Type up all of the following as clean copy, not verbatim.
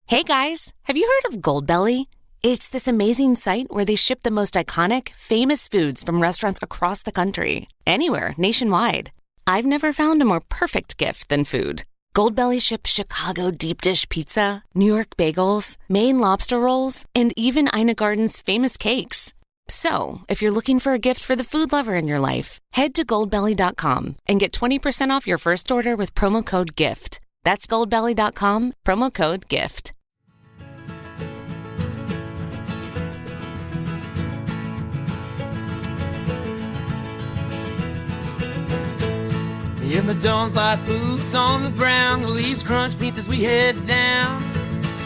Hey guys, have you heard of Goldbelly? It's this amazing site where they ship the most iconic, famous foods from restaurants across the country, anywhere, nationwide. I've never found a more perfect gift than food. Goldbelly ships Chicago deep dish pizza, New York bagels, Maine lobster rolls, and even Ina Garden's famous cakes. So, if you're looking for a gift for the food lover in your life, head to goldbelly.com and get 20% off your first order with promo code GIFT. That's goldbelly.com, promo code GIFT. In the dawn's light, boots on the ground, the leaves crunch beneath as we head down.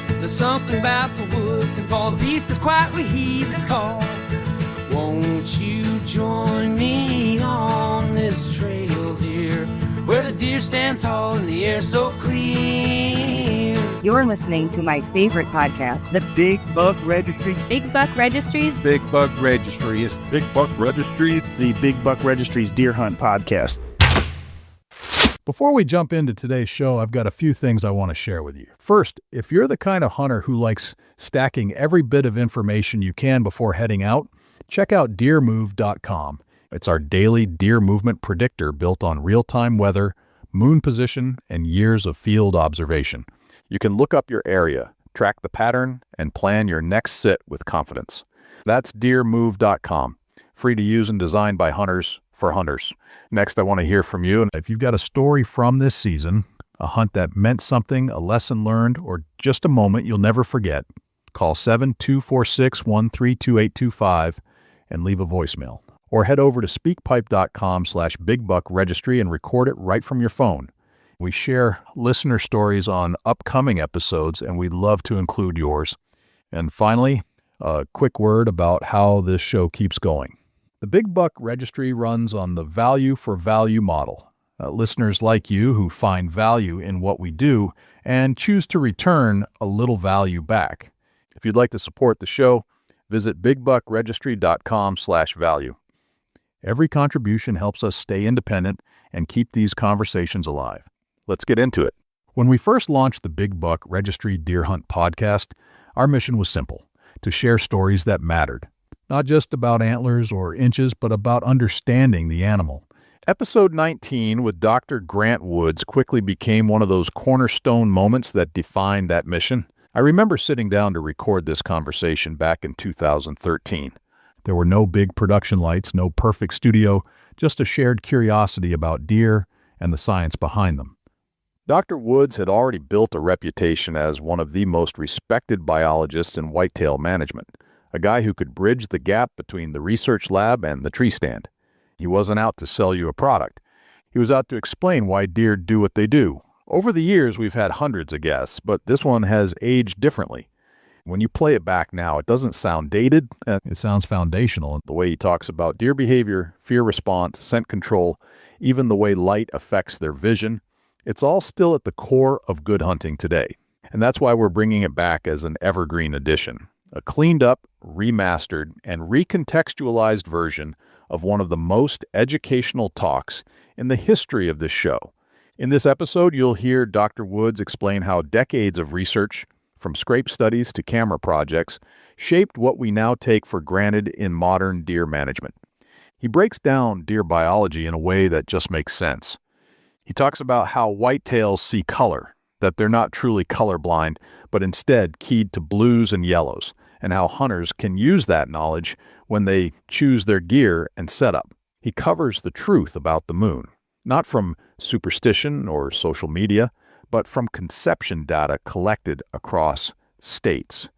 There's something about the woods, and for the peace that quietly heed the call. Won't you join me on this trail, dear, where the deer stand tall and the air so clear? You're listening to my favorite podcast, the Big Buck Registry. Big Buck Registries. Big Buck Registries. Big Buck Registry. The Big Buck Registry's Deer Hunt Podcast. Before we jump into today's show, I've got a few things I want to share with you. First, if you're the kind of hunter who likes stacking every bit of information you can before heading out, check out deermove.com. It's our daily deer movement predictor built on real-time weather, moon position, and years of field observation. You can look up your area, track the pattern, and plan your next sit with confidence. That's deermove.com. Free to use and designed by hunters for hunters. Next, I want to hear from you. And if you've got a story from this season, a hunt that meant something, a lesson learned, or just a moment you'll never forget, call 7-246-132825 and leave a voicemail. Or head over to speakpipe.com/bigbuckregistry and record it right from your phone. We share listener stories on upcoming episodes, and we'd love to include yours. And finally, a quick word about how this show keeps going. The Big Buck Registry runs on the value for value model. Listeners like you who find value in what we do and choose to return a little value back. If you'd like to support the show, visit bigbuckregistry.com/value. Every contribution helps us stay independent and keep these conversations alive. Let's get into it. When we first launched the Big Buck Registry Deer Hunt podcast, our mission was simple: to share stories that mattered. Not just about antlers or inches, but about understanding the animal. Episode 19 with Dr. Grant Woods quickly became one of those cornerstone moments that defined that mission. I remember sitting down to record this conversation back in 2013. There were no big production lights, no perfect studio, just a shared curiosity about deer and the science behind them. Dr. Woods had already built a reputation as one of the most respected biologists in whitetail management. A guy who could bridge the gap between the research lab and the tree stand. He wasn't out to sell you a product. He was out to explain why deer do what they do. Over the years, we've had hundreds of guests, but this one has aged differently. When you play it back now, it doesn't sound dated. It sounds foundational. The way he talks about deer behavior, fear response, scent control, even the way light affects their vision, it's all still at the core of good hunting today. And that's why we're bringing it back as an Evergreen Edition. A cleaned up, remastered, and recontextualized version of one of the most educational talks in the history of this show. In this episode, you'll hear Dr. Woods explain how decades of research, from scrape studies to camera projects, shaped what we now take for granted in modern deer management. He breaks down deer biology in a way that just makes sense. He talks about how whitetails see color, that they're not truly colorblind, but instead keyed to blues and yellows, and how hunters can use that knowledge when they choose their gear and setup. He covers the truth about the moon, not from superstition or social media, but from conception data collected across states.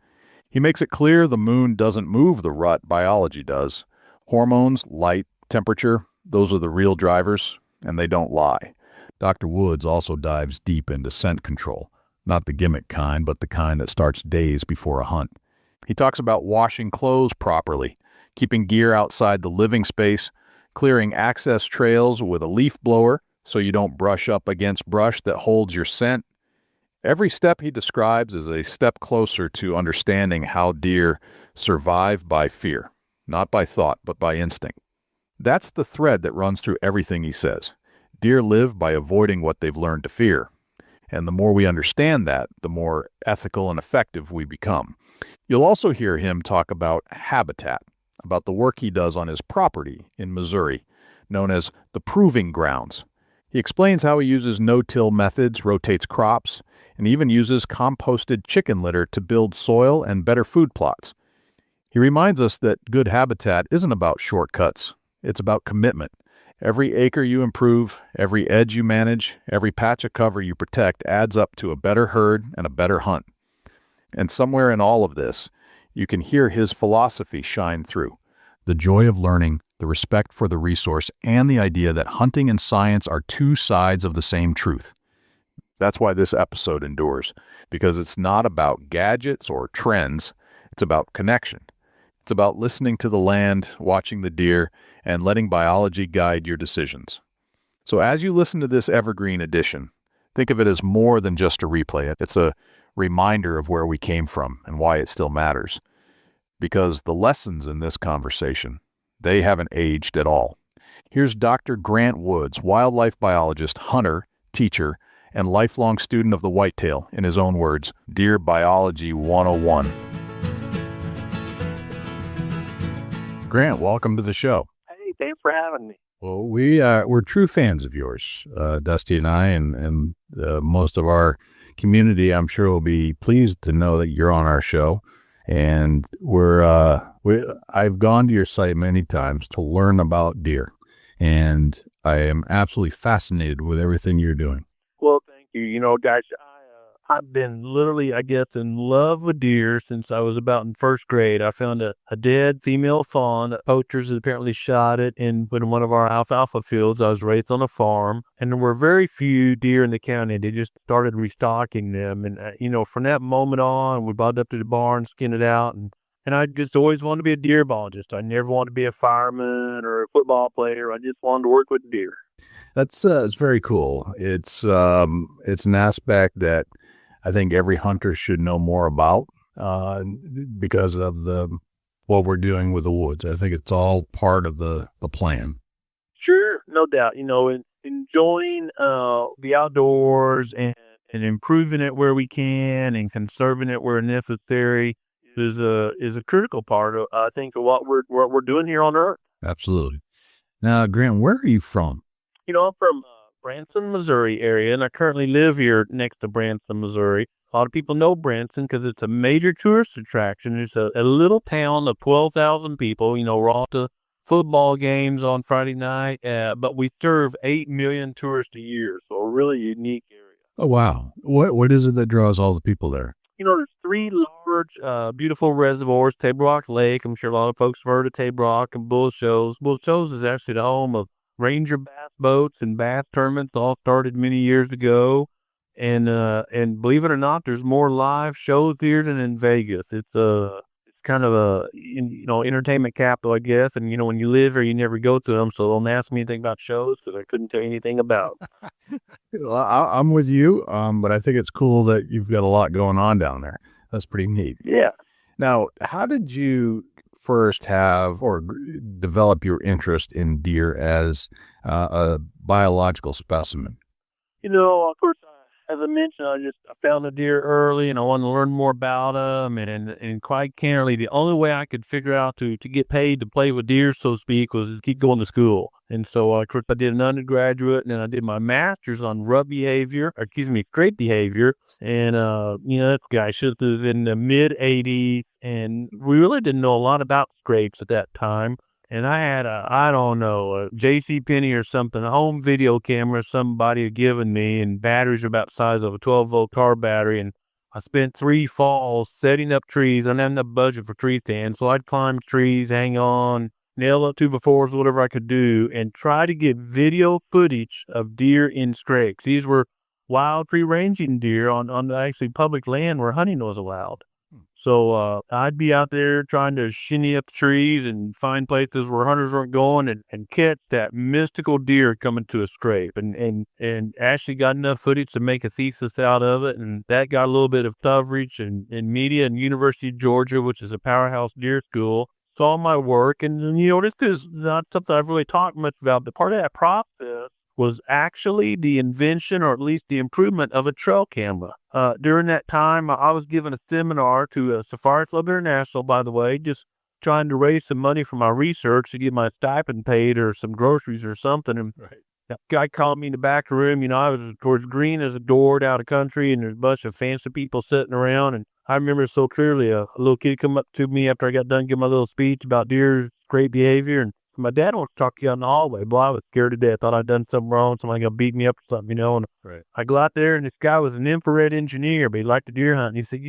He makes it clear the moon doesn't move the rut biology does. Hormones, light, temperature, those are the real drivers, and they don't lie. Dr. Woods also dives deep into scent control, not the gimmick kind, but the kind that starts days before a hunt. He talks about washing clothes properly, keeping gear outside the living space, clearing access trails with a leaf blower so you don't brush up against brush that holds your scent. Every step he describes is a step closer to understanding how deer survive by fear, not by thought, but by instinct. That's the thread that runs through everything he says. Deer live by avoiding what they've learned to fear. And the more we understand that, the more ethical and effective we become. You'll also hear him talk about habitat, about the work he does on his property in Missouri, known as the Proving Grounds. He explains how he uses no-till methods, rotates crops, and even uses composted chicken litter to build soil and better food plots. He reminds us that good habitat isn't about shortcuts. It's about commitment. Every acre you improve, every edge you manage, every patch of cover you protect adds up to a better herd and a better hunt. And somewhere in all of this, you can hear his philosophy shine through. The joy of learning, the respect for the resource, and the idea that hunting and science are two sides of the same truth. That's why this episode endures, because it's not about gadgets or trends. It's about connection. It's about listening to the land, watching the deer, and letting biology guide your decisions. So as you listen to this Evergreen Edition, think of it as more than just a replay. It's a reminder of where we came from and why it still matters. Because the lessons in this conversation, they haven't aged at all. Here's Dr. Grant Woods, wildlife biologist, hunter, teacher, and lifelong student of the whitetail, in his own words, Deer Biology 101. Grant, welcome to the show. Hey, thanks for having me. Well, we're true fans of yours, Dusty and I, and most of our community, I'm sure, will be pleased to know that you're on our show. And I've gone to your site many times to learn about deer, and I am absolutely fascinated with everything you're doing. Well, thank you. You know, guys, I've been literally, I guess, in love with deer since I was about in first grade. I found a dead female fawn. Poachers had apparently shot it in one of our alfalfa fields. I was raised on a farm, and there were very few deer in the county. They just started restocking them. And, from that moment on, we brought it up to the barn, skinned it out, and I just always wanted to be a deer biologist. I never wanted to be a fireman or a football player. I just wanted to work with deer. It's very cool. It's an aspect that I think every hunter should know more about because of what we're doing with the woods. I think it's all part of the plan. Sure, no doubt. Enjoying the outdoors and improving it where we can and conserving it where necessary is a critical part of, I think, of what we're doing here on Earth. Absolutely. Now, Grant, where are you from? I'm from Branson, Missouri area, and I currently live here next to Branson, Missouri. A lot of people know Branson because it's a major tourist attraction. It's a little town of 12,000 people. We're off to football games on Friday night, but we serve 8 million tourists a year, so a really unique area. Oh, wow. What is it that draws all the people there? There's 3 large, beautiful reservoirs. Table Rock Lake, I'm sure a lot of folks have heard of Table Rock, and Bull Shoals. Bull Shoals is actually the home of Ranger bass boats and bass tournaments, all started many years ago. And believe it or not, there's more live shows here than in Vegas. It's kind of a, entertainment capital, I guess. And, when you live here, you never go to them. So don't ask me anything about shows because I couldn't tell you anything about. Well, I'm with you. But I think it's cool that you've got a lot going on down there. That's pretty neat. Yeah. Now, how did you first have or develop your interest in deer as a biological specimen? Of course, as I mentioned, I found a deer early and I wanted to learn more about them. And quite candidly, the only way I could figure out to get paid to play with deer, so to speak, was to keep going to school. And so, of course, I did an undergraduate and then I did my master's on crate behavior. And, I should have been in the mid 80s. And we really didn't know a lot about scrapes at that time. And I had a JCPenney or something, a home video camera somebody had given me, and batteries are about the size of a 12-volt car battery. And I spent 3 falls setting up trees. I didn't have enough budget for tree stands, so I'd climb trees, hang on, nail up 2x4s, whatever I could do, and try to get video footage of deer in scrapes. These were wild free ranging deer on actually public land where hunting was allowed. So I'd be out there trying to shinny up trees and find places where hunters weren't going and catch that mystical deer coming to a scrape and actually got enough footage to make a thesis out of it. And that got a little bit of coverage in media and University of Georgia, which is a powerhouse deer school, saw my work. And, this is not something I've really talked much about, but part of that process was actually the invention, or at least the improvement, of a trail camera. During that time, I was given a seminar to Safari Club International, by the way, just trying to raise some money for my research to get my stipend paid or some groceries or something. And that guy called me in the back room. I was, of course, green as a gourd out of country, and there's a bunch of fancy people sitting around. And I remember so clearly a little kid come up to me after I got done giving my little speech about deer's great behavior, and my dad wants to talk to you out in the hallway. Boy, I was scared to death. Thought I'd done something wrong. Somebody gonna beat me up or something, And I go out there, and this guy was an infrared engineer, but he liked to deer hunt. And he said,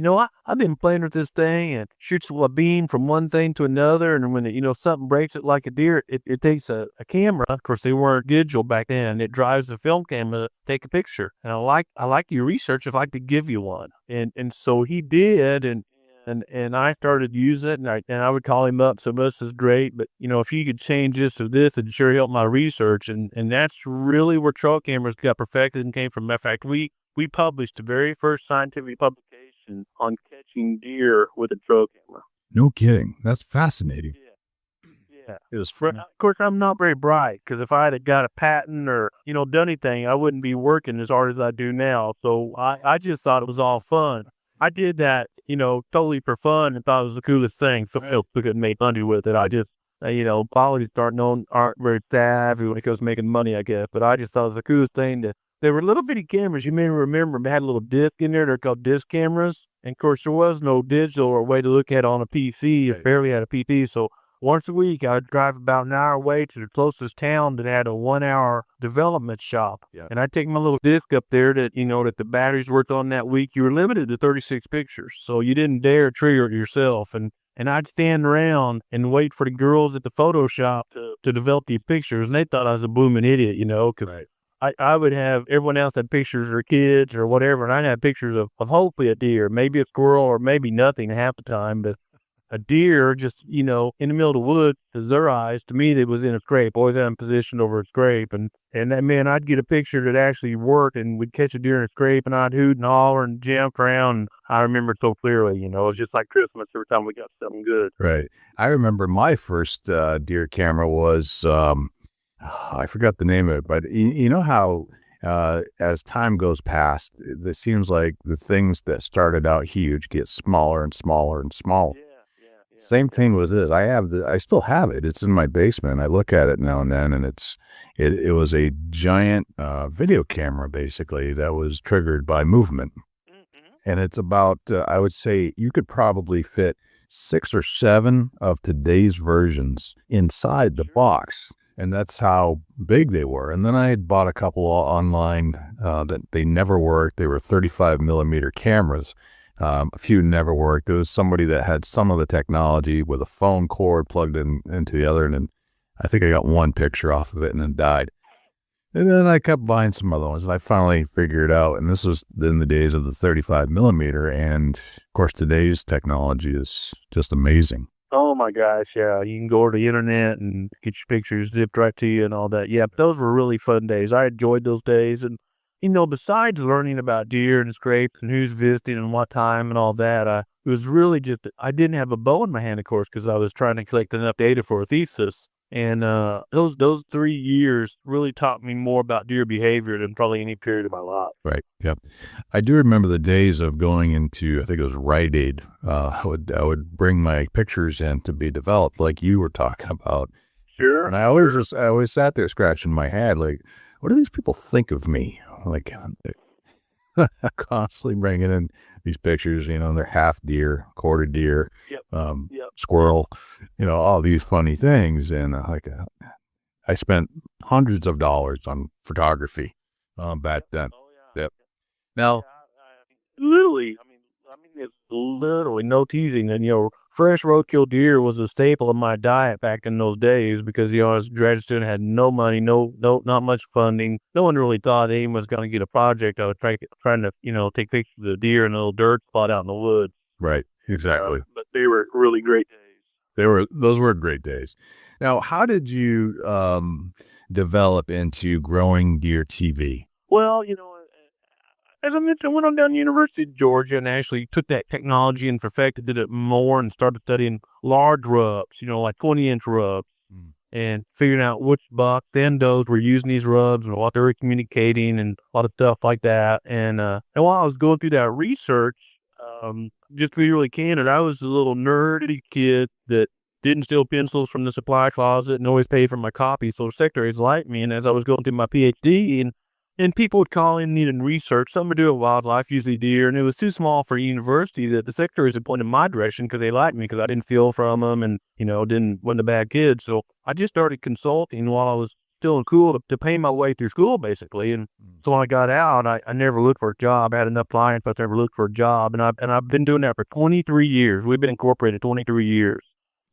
I've been playing with this thing, and shoots a beam from one thing to another. And when something breaks it like a deer, it takes a camera. Of course, they weren't digital back then. It drives the film camera to take a picture. And I like your research. I'd like to give you one. And so he did, and I started using it, and I would call him up. So this is great, but if you could change this to this, it'd sure help my research. And that's really where trail cameras got perfected and came from. In fact, we published the very first scientific publication on catching deer with a trail camera. No kidding. That's fascinating. Yeah. It was of course, I'm not very bright, because if I had got a patent or, done anything, I wouldn't be working as hard as I do now. So I just thought it was all fun. I did that, totally for fun, and thought it was the coolest thing. So else could make money with it. I just, biologists aren't very savvy when it comes to making money, I guess. But I just thought it was the coolest thing. There were little bitty cameras, you may remember, they had a little disc in there. They're called disc cameras. And of course, there was no digital or way to look at it on a PC. It barely had a PC. So once a week, I'd drive about an hour away to the closest town that had a 1-hour development shop. Yeah. And I'd take my little disc up there that the batteries worked on that week. You were limited to 36 pictures, so you didn't dare trigger it yourself. And I'd stand around and wait for the girls at the photo shop to develop these pictures, and they thought I was a blooming idiot, because I would have, everyone else had pictures or kids or whatever, and I'd have pictures of hopefully a deer, maybe a squirrel, or maybe nothing half the time, but a deer just, in the middle of the woods, to their eyes, to me, they was in a scrape, always had them positioned over a scrape. And that, man, I'd get a picture that actually worked, and we'd catch a deer in a scrape, and I'd hoot and holler and jump around. And I remember it so clearly, it was just like Christmas every time we got something good. Right. I remember my first deer camera was, I forgot the name of it, but you know how as time goes past, it seems like the things that started out huge get smaller and smaller and smaller. Same thing was it. I still have it. It's in my basement. I look at it now and then, and it was a giant video camera, basically, that was triggered by movement. Mm-hmm. And it's about, I would say you could probably fit 6 or 7 of today's versions inside the box. And that's how big they were. And then I had bought a couple online that they never worked. They were 35 millimeter cameras. A few never worked. There was somebody that had some of the technology with a phone cord plugged into the other, and then I think I got one picture off of it and then died. And then I kept buying some other ones, and I finally figured it out. And this was in the days of the 35 millimeter, and of course today's technology is just amazing. Oh my gosh, yeah. You can go to the internet and get your pictures zipped right to you and all that. Yeah, those were really fun days. I enjoyed those days. And besides learning about deer and scrapes and who's visiting and what time and all that, it was really just, I didn't have a bow in my hand, of course, because I was trying to collect enough data for a thesis. And those 3 years really taught me more about deer behavior than probably any period of my life. Right. Yep. I do remember the days of going into, I think it was Rite Aid. I would bring my pictures in to be developed, like you were talking about. Sure. And I always sat there scratching my head, like, what do these people think of me? Like, constantly bringing in these pictures, they're half deer, quarter deer, squirrel, all these funny things. And I spent hundreds of dollars on photography back then. Oh, yeah. Yep. Now, literally, it's literally no teasing. And, fresh roadkill deer was a staple of my diet back in those days because, I was a graduate student, had no money, not much funding. No one really thought anyone was going to get a project. I was trying to, take pictures of the deer in a little dirt spot out in the woods. Right. Exactly. But they were really great days. Those were great days. Now, how did you develop into growing deer TV? Well, as I mentioned, I went on down to University of Georgia and actually took that technology and perfected it more and started studying large rubs, like 20-inch rubs. and figuring out which buck, then does were using these rubs and what they were communicating and a lot of stuff like that. And while I was going through that research, just to be really candid, I was a little nerdy kid that didn't steal pencils from the supply closet and always paid for my copies. So secretaries liked me. And as I was going through my PhD, and people would call in needing research, some would do with wildlife, usually deer, and it was too small for university that the secretaries had pointed in my direction because they liked me because I didn't steal from them and, wasn't a bad kid. So I just started consulting while I was still in school to pay my way through school, basically. And so when I got out, I never looked for a job. I had enough clients, but I never looked for a job. And I've been doing that for 23 years. We've been incorporated 23 years.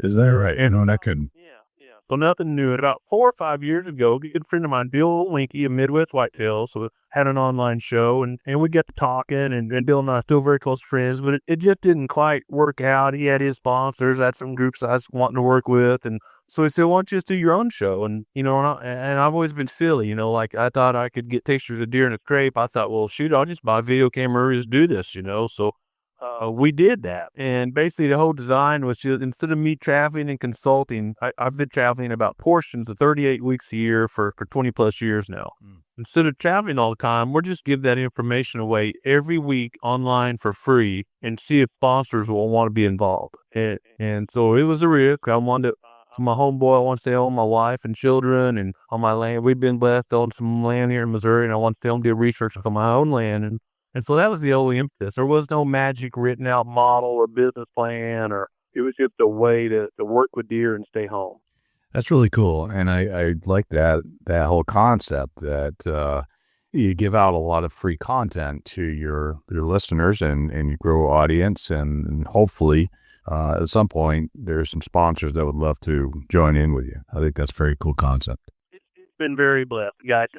Is that right? That could... So nothing new. And about 4 or 5 years ago, a good friend of mine, Bill Linky of Midwest Whitetails, so had an online show, and we got to talking, and Bill and I are still very close friends, but it just didn't quite work out. He had his sponsors, had some groups I was wanting to work with, and so he said, why don't you just do your own show? And, and I've always been silly, like I thought I could get pictures of deer in a scrape. I thought, well, shoot, I'll just buy a video camera and just do this, so we did that. And basically the whole design was just, instead of me traveling and consulting, I've been traveling about portions of 38 weeks a year for 20 plus years now. Instead of traveling all the time, we're just give that information away every week online for free and see if sponsors will want to be involved. And so it was a risk. I wanted to, my homeboy, I want to stay home, my wife and children, and on my land. We've been blessed on some land here in Missouri, and I want to film, do research on my own land. And so that was the only impetus. There was no magic written out model or business plan, or it was just a way to work with deer and stay home. That's really cool. And I like that whole concept that you give out a lot of free content to your listeners and you grow an audience. And hopefully at some point there's some sponsors that would love to join in with you. I think that's a very cool concept. Been very blessed, guys.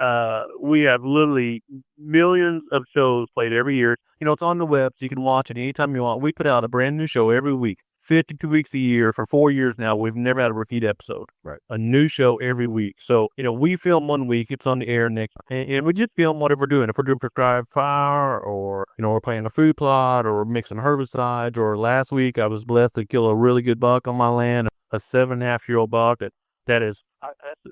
We have literally millions of shows played every year. It's on the web, so you can watch it anytime you want. We put out a brand new show every week, 52 weeks a year for 4 years now. We've never had a repeat episode. Right. A new show every week. So, we film 1 week, it's on the air next, and we just film whatever we're doing. If we're doing prescribed fire, or, we're planting a food plot, or we're mixing herbicides, or last week I was blessed to kill a really good buck on my land, a 7.5-year-old buck that is,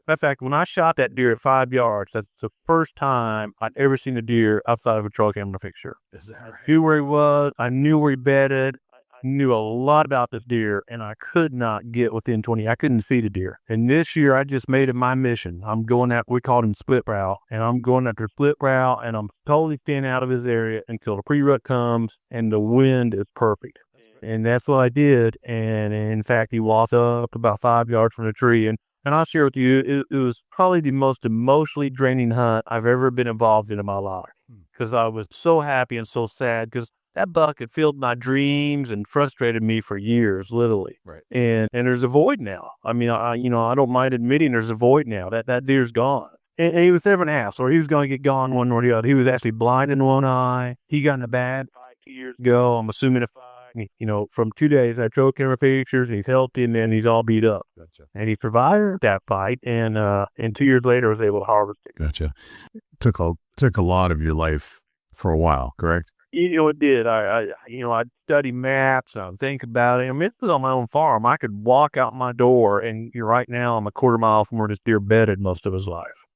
in fact, when I shot that deer at 5 yards, that's the first time I'd ever seen a deer outside of a trail camera picture. Is that right? I knew where he was. I knew where he bedded. I knew a lot about this deer, and I could not get within 20. I couldn't see the deer. And this year, I just made it my mission. I'm going out, we called him split brow, and I'm going after split brow, and I'm totally staying out of his area until the pre-rut comes and the wind is perfect. And that's what I did. And in fact, he walked up about 5 yards from the tree, and I'll share with you, it was probably the most emotionally draining hunt I've ever been involved in my life, because I was so happy and so sad, because that buck had filled my dreams and frustrated me for years, literally. Right. And there's a void now. I mean, I don't mind admitting there's a void now. That deer's gone. And he was 7.5, so he was going to get gone one or the other. He was actually blind in one eye. He got in a bad fight 2 years ago. I'm assuming a fight. From 2 days, I showed camera pictures, and he's healthy, and then he's all beat up. Gotcha. And he survived that fight, and 2 years later, was able to harvest it. Gotcha. Took a lot of your life for a while, correct? It did. I'd study maps, I'd think about it. I mean, this is on my own farm. I could walk out my door, and right now, I'm a quarter mile from where this deer bedded most of his life.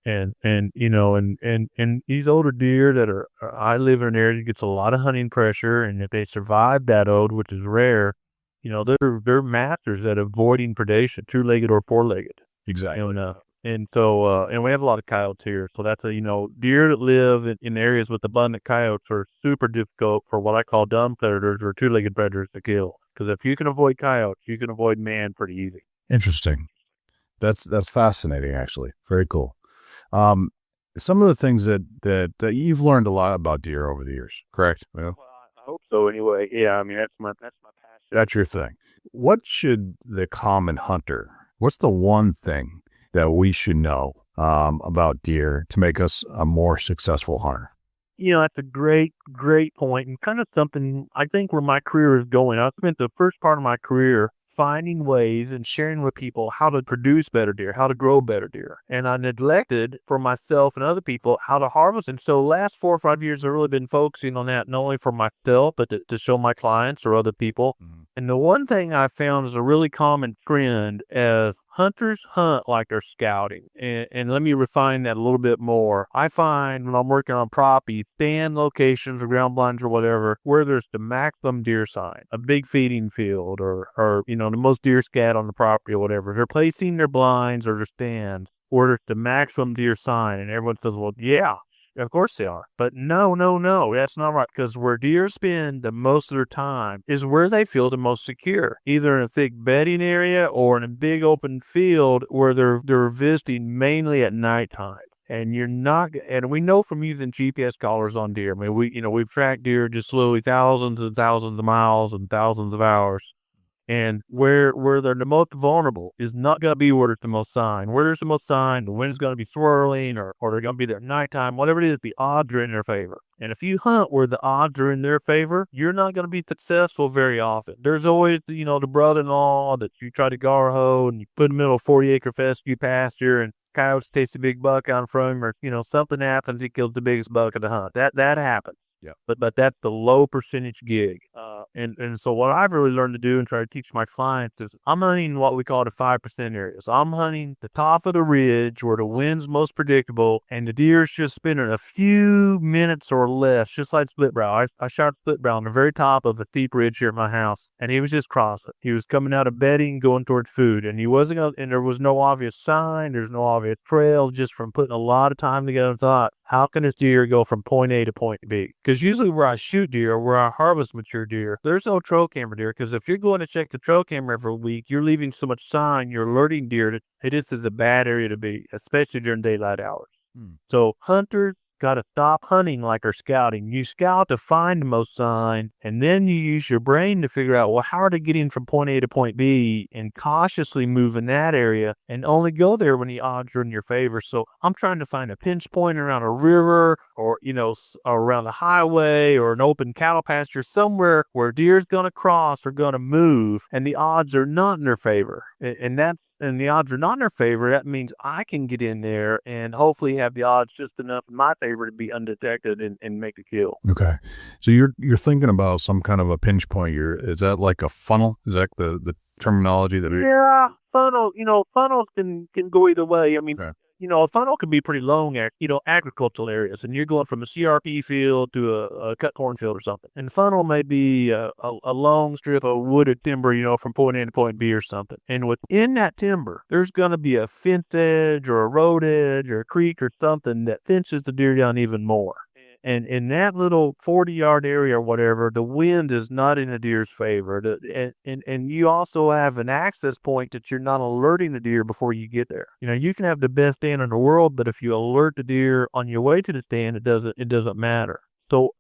And these older deer that are, I live in an area that gets a lot of hunting pressure, and if they survive that old, which is rare, they're masters at avoiding predation, two-legged or four-legged. Exactly. And we have a lot of coyotes here. So that's deer that live in areas with abundant coyotes are super difficult for what I call dumb predators or two-legged predators to kill. Because if you can avoid coyotes, you can avoid man pretty easy. Interesting. That's fascinating, actually. Very cool. Some of the things that you've learned a lot about deer over the years, correct? Well, I hope so anyway. Yeah, I mean, that's my passion. That's your thing. What should the common hunter, what's the one thing that we should know about deer to make us a more successful hunter? That's a great point, and kind of something I think where my career is going. I spent the first part of my career finding ways and sharing with people how to produce better deer, how to grow better deer. And I neglected for myself and other people how to harvest. And so last 4 or 5 years, I've really been focusing on that, not only for myself, but to show my clients or other people And the one thing I found is a really common trend as hunters hunt like they're scouting. And let me refine that a little bit more. I find when I'm working on property, stand locations or ground blinds or whatever, where there's the maximum deer sign, a big feeding field or the most deer scat on the property or whatever. They're placing their blinds or their stands where there's the maximum deer sign. And everyone says, well, yeah. Of course they are. But no, that's not right. Because where deer spend the most of their time is where they feel the most secure, either in a thick bedding area or in a big open field where they're visiting mainly at nighttime. And we know from using GPS collars on deer. I mean, we've tracked deer just slowly thousands and thousands of miles and thousands of hours. And where they're the most vulnerable is not going to be where there's the most sign. Where there's the most sign, the wind's going to be swirling or they're going to be there at nighttime. Whatever it is, the odds are in their favor. And if you hunt where the odds are in their favor, you're not going to be successful very often. There's always, the brother-in-law that you try to gar-hoe and you put him in a 40-acre fescue pasture and coyotes taste a big buck out in front of him or, something happens, he kills the biggest buck of the hunt. That happens. Yeah. But that's the low percentage gig. And so what I've really learned to do and try to teach my clients is I'm hunting what we call the 5% areas. I'm hunting the top of the ridge where the wind's most predictable and the deer's just spending a few minutes or less, just like split brow. I shot split brow on the very top of a steep ridge here at my house, and he was just crossing. He was coming out of bedding, going towards food, and and there was no obvious sign, there's no obvious trail, just from putting a lot of time together and thought, how can this deer go from point A to point B? Because usually where I shoot deer or where I harvest mature deer, there's no trail camera deer. Because if you're going to check the trail camera every week, you're leaving so much sign, you're alerting deer that hey, this is a bad area to be, especially during daylight hours. So hunters got to stop hunting like they're scouting. You scout to find the most sign, and then you use your brain to figure out, well, how are they getting from point A to point B, and cautiously move in that area, and only go there when the odds are in your favor. So I'm trying to find a pinch point around a river, or around a highway, or an open cattle pasture, somewhere where deer's going to cross or going to move, and the odds are not in their favor. And the odds are not in their favor. That means I can get in there and hopefully have the odds just enough in my favor to be undetected and make the kill. Okay. So you're thinking about some kind of a pinch point. Is that like a funnel? Is that the terminology that? Yeah, funnel. Funnels can go either way. I mean, okay. A funnel can be pretty long, agricultural areas, and you're going from a CRP field to a cut cornfield or something. And funnel may be a long strip of wooded timber, from point A to point B or something. And within that timber, there's going to be a fence edge or a road edge or a creek or something that fences the deer down even more. And in that little 40-yard area or whatever, the wind is not in the deer's favor. And you also have an access point that you're not alerting the deer before you get there. You can have the best stand in the world, but if you alert the deer on your way to the stand, it doesn't matter. So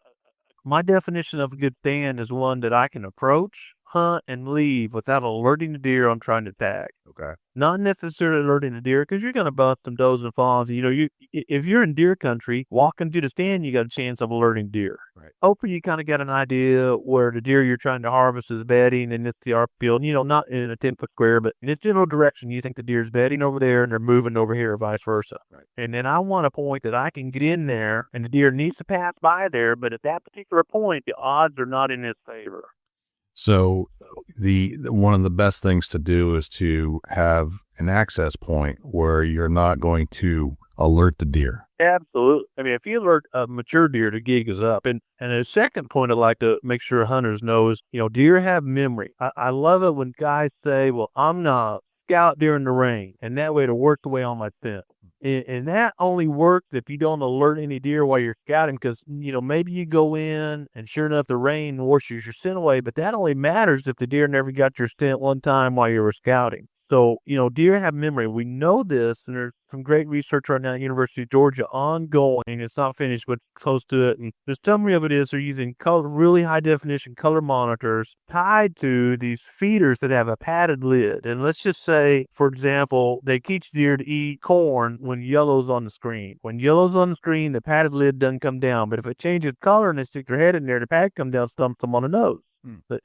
my definition of a good stand is one that I can approach, hunt, and leave without alerting the deer I'm trying to tag. Okay. Not necessarily alerting the deer, because you're going to bust some does and fawns. If you're in deer country, walking to the stand, you got a chance of alerting deer. Right. Hopefully you kind of got an idea where the deer you're trying to harvest is bedding, and it's the ARP field, not in a 10-foot square, but in its general direction, you think the deer's bedding over there and they're moving over here or vice versa. Right. And then I want a point that I can get in there, and the deer needs to pass by there, but at that particular point, the odds are not in its favor. So one of the best things to do is to have an access point where you're not going to alert the deer. Absolutely. I mean, if you alert a mature deer, the gig is up. And the second point I'd like to make sure hunters know is, deer have memory. I love it when guys say, well, I'm not scout during the rain, and that way to work the way on my scent. And that only works if you don't alert any deer while you're scouting, because, maybe you go in and sure enough, the rain washes your scent away, but that only matters if the deer never got your scent one time while you were scouting. So, deer have memory. We know this, and there's some great research right now at the University of Georgia ongoing. It's not finished, but close to it. And the summary of it is they're using really high-definition color monitors tied to these feeders that have a padded lid. And let's just say, for example, they teach deer to eat corn when yellow's on the screen. When yellow's on the screen, the padded lid doesn't come down. But if it changes color and they stick their head in there, the pad comes down, stumps them on the nose.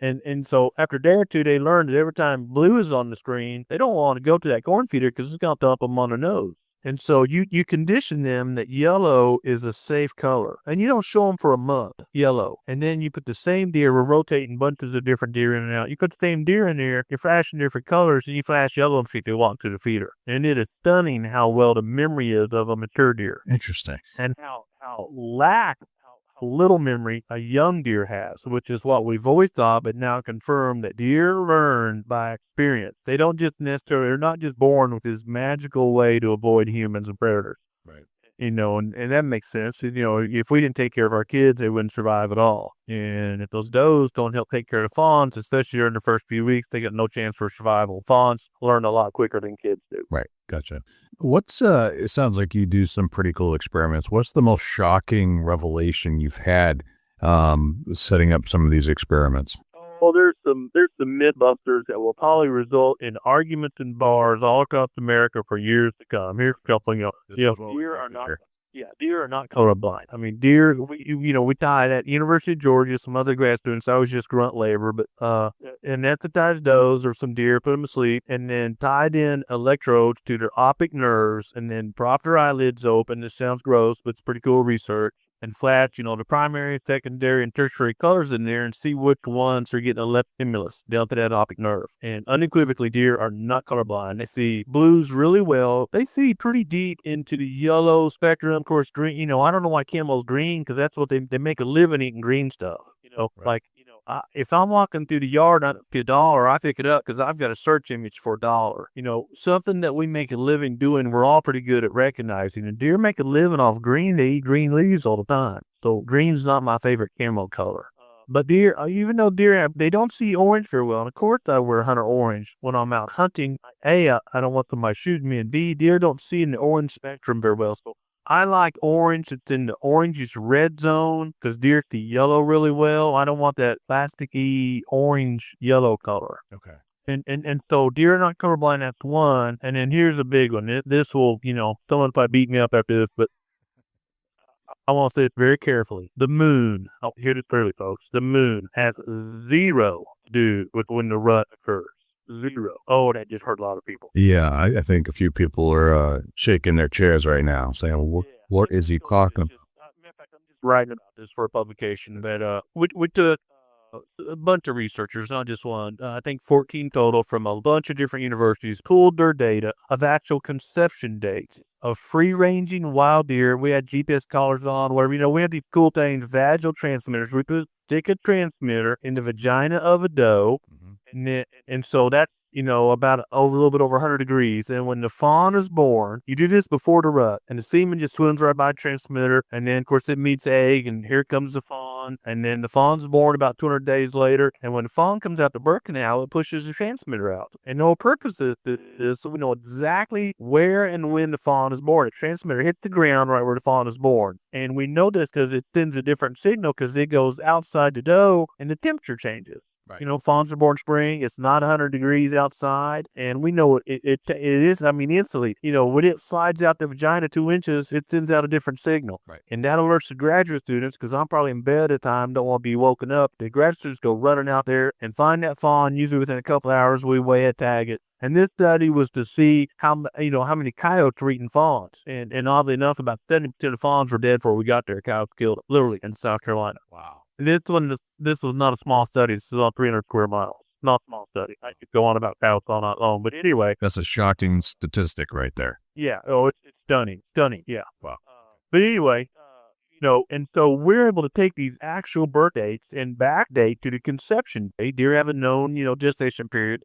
And so after a day or two, they learn that every time blue is on the screen, they don't want to go to that corn feeder because it's going to dump them on the nose. And so you condition them that yellow is a safe color. And you don't show them for a month, yellow. And then you put the same deer, we're rotating bunches of different deer in and out. You put the same deer in there, you're flashing different colors, and you flash yellow and see if they walk to the feeder. And it is stunning how well the memory is of a mature deer. Interesting. And how little memory a young deer has, which is what we've always thought, but now confirmed that deer learn by experience. They don't just they're not just born with this magical way to avoid humans and predators. Right. And that makes sense. If we didn't take care of our kids, they wouldn't survive at all. And if those does don't help take care of the fawns, especially during the first few weeks, they got no chance for survival. Fawns learn a lot quicker than kids do. Right. Gotcha. It sounds like you do some pretty cool experiments. What's the most shocking revelation you've had setting up some of these experiments? Well, there's some myth busters that will probably result in arguments in bars all across America for years to come. Here's a couple, deer are not colorblind. I mean, deer, we tied at University of Georgia, some other grad students, I was just grunt labor, but anesthetized does or some deer, put them to sleep, and then tied in electrodes to their optic nerves, and then propped their eyelids open. This sounds gross, but it's pretty cool research. And flash, the primary, secondary, and tertiary colors in there and see which ones are getting a left stimulus down to that optic nerve. And unequivocally, deer are not colorblind. They see blues really well. They see pretty deep into the yellow spectrum. Of course, green, I don't know why camel's green, because that's what they make a living eating green stuff. Right. If I'm walking through the yard and I pick a dollar, I pick it up because I've got a search image for a dollar. Something that we make a living doing, we're all pretty good at recognizing. And deer make a living off green. They eat green leaves all the time. So green's not my favorite camo color. But deer, even though deer, they don't see orange very well. And of course, I wear hunter orange when I'm out hunting. A, I don't want somebody shooting me. And B, deer don't see in the orange spectrum very well. So I like orange. It's in the orangish red zone because deer see yellow really well. I don't want that plasticky orange yellow color. Okay. And so deer are not colorblind. That's one. And then here's a big one. This will, someone probably beat me up after this, but I want to say it very carefully. The moon. Oh, hear this clearly, folks. The moon has zero to do with when the rut occurs. Zero. Oh, that just hurt a lot of people. Yeah, I think a few people are shaking their chairs right now, saying, what is he talking about? In fact, I'm just writing about this for a publication. But we took a bunch of researchers, not just one, I think 14 total from a bunch of different universities, pulled their data of actual conception dates of free-ranging wild deer. We had GPS collars on, whatever. We had these cool things, vaginal transmitters. We could stick a transmitter in the vagina of a doe. And so that's, about a little bit over 100 degrees. And when the fawn is born, you do this before the rut, and the semen just swims right by the transmitter. And then, of course, it meets egg, and here comes the fawn. And then the fawn's born about 200 days later. And when the fawn comes out the birth canal, it pushes the transmitter out. And the whole purpose of this is so we know exactly where and when the fawn is born. The transmitter hits the ground right where the fawn is born. And we know this because it sends a different signal because it goes outside the doe and the temperature changes. Right. Fawns are born spring. It's not 100 degrees outside. And we know it is, instantly. When it slides out the vagina 2 inches, it sends out a different signal. Right. And that alerts the graduate students, because I'm probably in bed at the time, don't want to be woken up. The graduate students go running out there and find that fawn. Usually within a couple hours, we weigh it, tag it. And this study was to see how many coyotes were eating fawns. And oddly enough, about 70% of fawns were dead before we got there. Coyotes killed them, literally, in South Carolina. Wow. This was not a small study. This is on 300 square miles. Not a small study. I could go on about coyotes all night long. But anyway. That's a shocking statistic right there. Yeah. Oh, it's stunning. Stunning. Yeah. Wow. But anyway, and so we're able to take these actual birth dates and backdate to the conception date. Deer have a known, gestation period.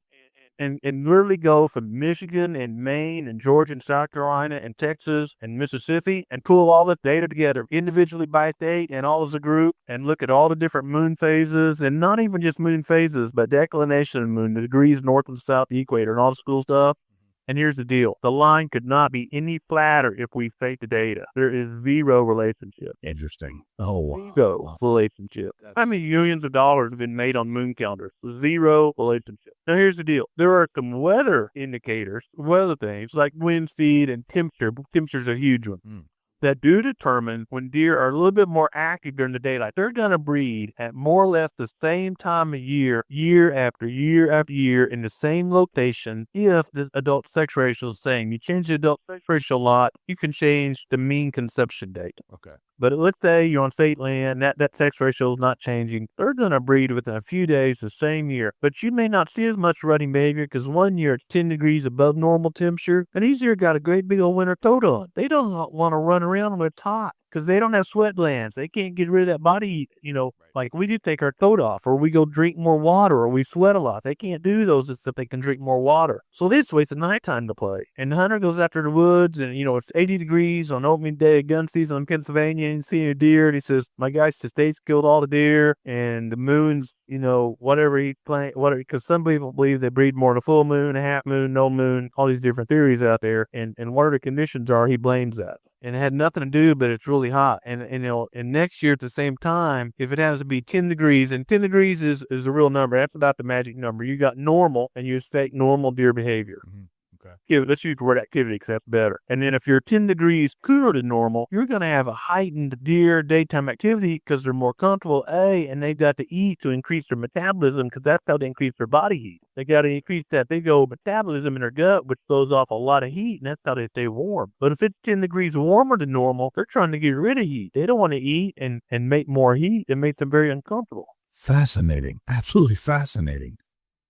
And literally go from Michigan and Maine and Georgia and South Carolina and Texas and Mississippi and pull all the data together individually by state and all as a group and look at all the different moon phases, and not even just moon phases, but declination of the moon, the degrees north and south, the equator, and all the cool stuff. And here's the deal. The line could not be any flatter if we fake the data. There is zero relationship. Interesting. Oh, wow. Zero relationship. How many millions of dollars have been made on moon calendars? Zero relationship. Now, here's the deal. There are some weather indicators, weather things, like wind speed and temperature. Temperature's a huge one. that do determine when deer are a little bit more active during the daylight. They're going to breed at more or less the same time of year, year after year after year, in the same location if the adult sex ratio is the same. You change the adult sex ratio a lot, you can change the mean conception date. Okay. But let's say you're on state land, that sex ratio is not changing. They're going to breed within a few days the same year. But you may not see as much rutting behavior because one year it's 10 degrees above normal temperature, and these deer got a great big old winter coat on. They don't want to run around when it's hot because they don't have sweat glands. They can't get rid of that body heat, like we do take our coat off, or we go drink more water, or we sweat a lot. They can't do those except they can drink more water. So this way it's a nighttime to play. And the hunter goes after the woods, and, it's 80 degrees on opening day of gun season in Pennsylvania, and seeing a deer, and he says, my guy states killed all the deer, and the moon's, whatever he playing, whatever, because some people believe they breed more in a full moon, a half moon, no moon, all these different theories out there, and whatever the conditions are, he blames that. And it had nothing to do, but it's really hot. And next year at the same time, if it has to be 10 degrees, and 10 degrees is a real number. That's about the magic number. You got normal, and you expect normal deer behavior. Mm-hmm. Okay. Yeah, let's use the word activity because that's better. And then if you're 10 degrees cooler than normal, you're going to have a heightened deer daytime activity because they're more comfortable, and they've got to eat to increase their metabolism because that's how they increase their body heat. They got to increase that big old metabolism in their gut, which throws off a lot of heat, and that's how they stay warm. But if it's 10 degrees warmer than normal, they're trying to get rid of heat. They don't want to eat and make more heat. It makes them very uncomfortable. Fascinating. Absolutely fascinating.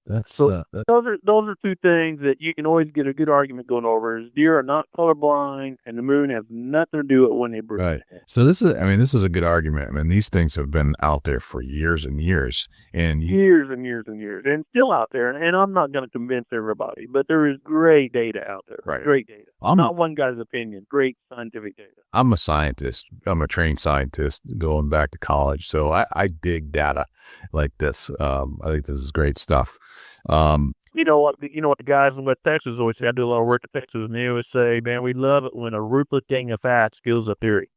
Those are two things that you can always get a good argument going over. Is deer are not colorblind, and the moon has nothing to do with when they breed. Right. So this is a good argument. I mean, these things have been out there for years and years, and years and years and years, and still out there. And I'm not going to convince everybody, but there is great data out there. Right. Great data. Not one guy's opinion. Great scientific data. I'm a scientist. I'm a trained scientist going back to college, so I dig data like this. I think this is great stuff. You know what the guys in West Texas always say. I do a lot of work in Texas, and they always say, man, we love it when a ruthless gang of facts kills a theory.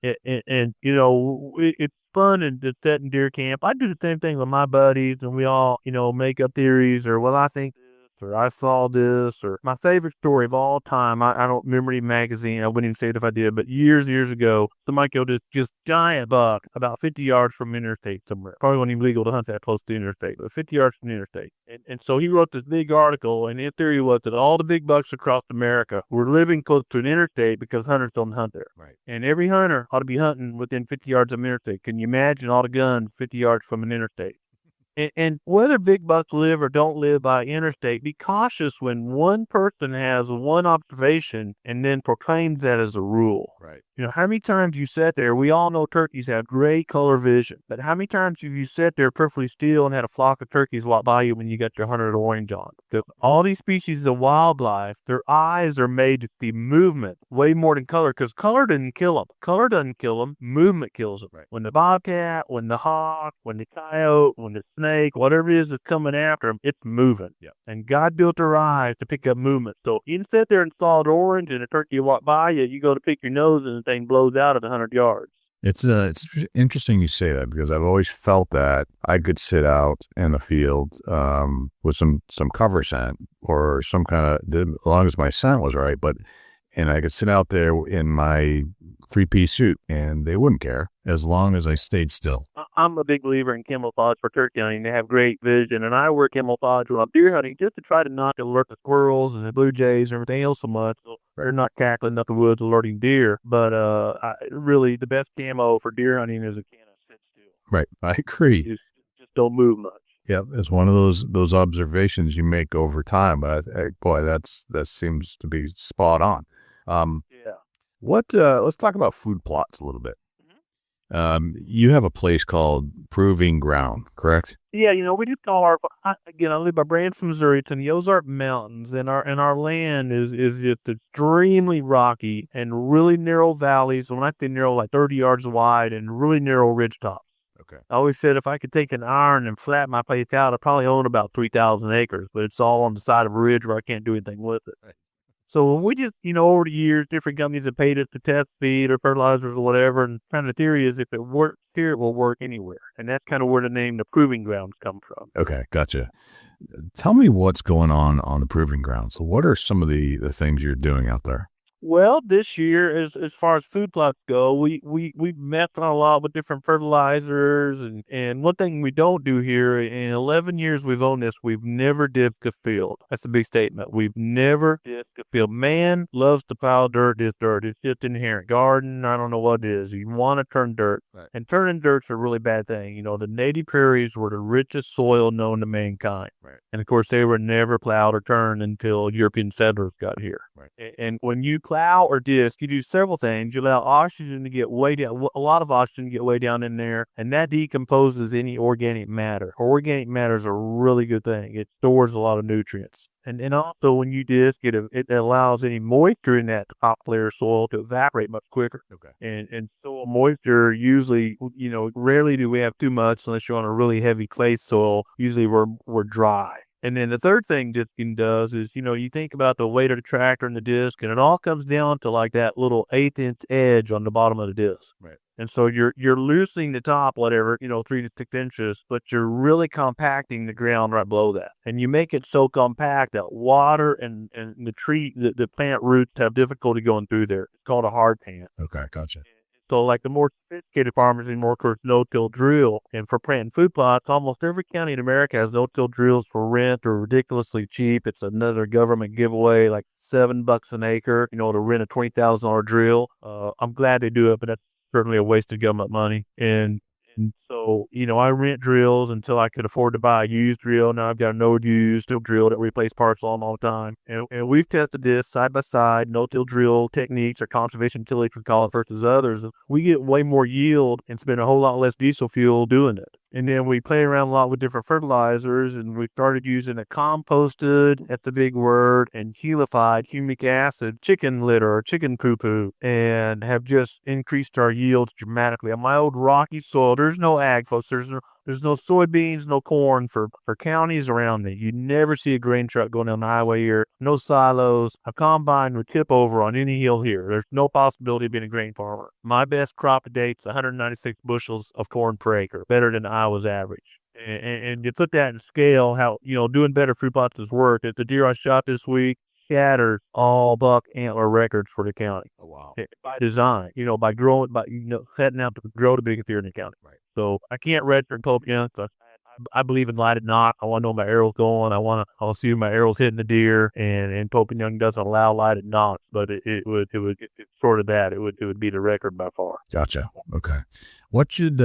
And it's fun and to set in deer camp. I do the same thing with my buddies, and we all, make up theories, or, well, I think this, or I saw this, or my favorite story of all time. I don't remember any magazine. I wouldn't even say it if I did, but years ago, somebody killed this just giant buck about 50 yards from interstate somewhere. Probably wasn't even legal to hunt that close to the interstate, but 50 yards from the interstate. And so he wrote this big article, and his theory was that all the big bucks across America were living close to an interstate because hunters don't hunt there. Right. And every hunter ought to be hunting within 50 yards of an interstate. Can you imagine all the guns 50 yards from an interstate? And whether big bucks live or don't live by interstate, be cautious when one person has one observation and then proclaims that as a rule. Right. How many times you sat there, we all know turkeys have great color vision, but how many times have you sat there perfectly still and had a flock of turkeys walk by you when you got your 100 orange on? All these species of wildlife, their eyes are made to see movement way more than color, because color doesn't kill them. Color doesn't kill them. Movement kills them. Right. When the bobcat, when the hawk, when the coyote, when the snake, whatever it is that's coming after them, it's moving. Yeah. And God built their eyes to pick up movement. So you can sit there and solid orange, and a turkey walk by you, you go to pick your nose, and the thing blows out at 100 yards. It's interesting you say that, because I've always felt that I could sit out in the field with some cover scent or some kind of, as long as my scent was right, and I could sit out there in my 3-piece suit and they wouldn't care as long as I stayed still. I'm a big believer in camouflage for turkey hunting. They have great vision, and I wear camouflage when I'm deer hunting just to try to not alert the squirrels and the blue jays and everything else so much. So they're not cackling up the woods alerting deer. But really, the best camo for deer hunting is a can of sit still. Right, I agree. Just don't move much. Yeah, it's one of those observations you make over time. But that seems to be spot on. Yeah. Let's talk about food plots a little bit. You have a place called Proving Ground, correct? Yeah, we do call I live by Branson, Missouri. It's in the Ozark Mountains, and our land is just extremely rocky and really narrow valleys. When I say narrow, like 30 yards wide, and really narrow ridge tops. Okay. I always said if I could take an iron and flatten my place out, I'd probably own about 3,000 acres, but it's all on the side of a ridge where I can't do anything with it. Right. So when we just, over the years, different companies have paid us to test feed or fertilizers or whatever, and kind of the theory is if it works here, it will work anywhere. And that's kind of where the name the Proving Grounds come from. Okay, gotcha. Tell me what's going on the Proving Grounds. So what are some of the things you're doing out there? Well, this year, as far as food plots go, we've messed around a lot with different fertilizers, and one thing we don't do here in 11 years we've owned this, we've never dipped a field. That's a big statement. We've never dipped a field. Man loves to pile dirt. This dirt. It's just inherent. Garden, I don't know what it is. You want to turn dirt, Right. and turning dirt's a really bad thing. You know, the native prairies were the richest soil known to mankind, Right. and of course they were never plowed or turned until European settlers got here. Right. And when you plow or disc, you do several things. You allow oxygen to get way down, a lot of oxygen to get way down in there, and that decomposes any organic matter. Organic matter is a really good thing. It stores a lot of nutrients. And also when you disc, it allows any moisture in that top layer of soil to evaporate much quicker. Okay. And soil moisture usually, rarely do we have too much unless you're on a really heavy clay soil. Usually we're dry. And then the third thing discing does is, you think about the weight of the tractor and the disc, and it all comes down to like that little 1/8-inch edge on the bottom of the disc. Right. And so you're loosening the top, whatever, 3 to 6 inches, but you're really compacting the ground right below that. And you make it so compact that water and the plant roots have difficulty going through there. It's called a hard pan. Okay, gotcha. So like the more sophisticated farmers anymore, of course, no-till drill. And for planting food plots, almost every county in America has no-till drills for rent or ridiculously cheap. It's another government giveaway, like $7 an acre, to rent a $20,000 drill. I'm glad they do it, but that's certainly a waste of government money. And so, I rent drills until I could afford to buy a used drill. Now I've got a no-use drill that we replace parts on all the time. And we've tested this side by side, no-till drill techniques or conservation tillage we call it versus others. We get way more yield and spend a whole lot less diesel fuel doing it. And then we play around a lot with different fertilizers, and we started using a composted, that's a big word, and helified humic acid chicken litter or chicken poo-poo, and have just increased our yields dramatically. On my old rocky soil, there's no ag, folks. There's no soybeans, no corn for counties around me. You never see a grain truck going down the highway here. No silos. A combine would tip over on any hill here. There's no possibility of being a grain farmer. My best crop to date's 196 bushels of corn per acre, better than Iowa's average. And you put that in scale, how, doing better fruit plots is work. The deer I shot this week shattered all buck antler records for the county. Oh, wow. By design, by growing, setting out to grow the biggest deer in the county. Right. So I can't register Pope young. So I believe in lighted knock. I want to know my arrow's going. I'll see my arrow's hitting the deer, and Pope Young doesn't allow lighted knocks, but it would sort of that. It would be the record by far. Gotcha. Okay. What should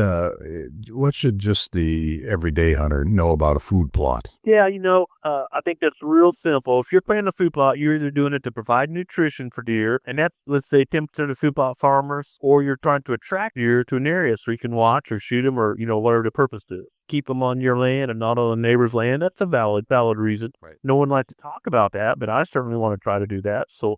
just the everyday hunter know about a food plot? Yeah, I think that's real simple. If you're planting a food plot, you're either doing it to provide nutrition for deer, and that's, let's say, 10% of food plot farmers, or you're trying to attract deer to an area so you can watch or shoot them or, whatever the purpose is. Keep them on your land and not on the neighbor's land. That's a valid reason. Right. No one likes to talk about that, but I certainly want to try to do that. So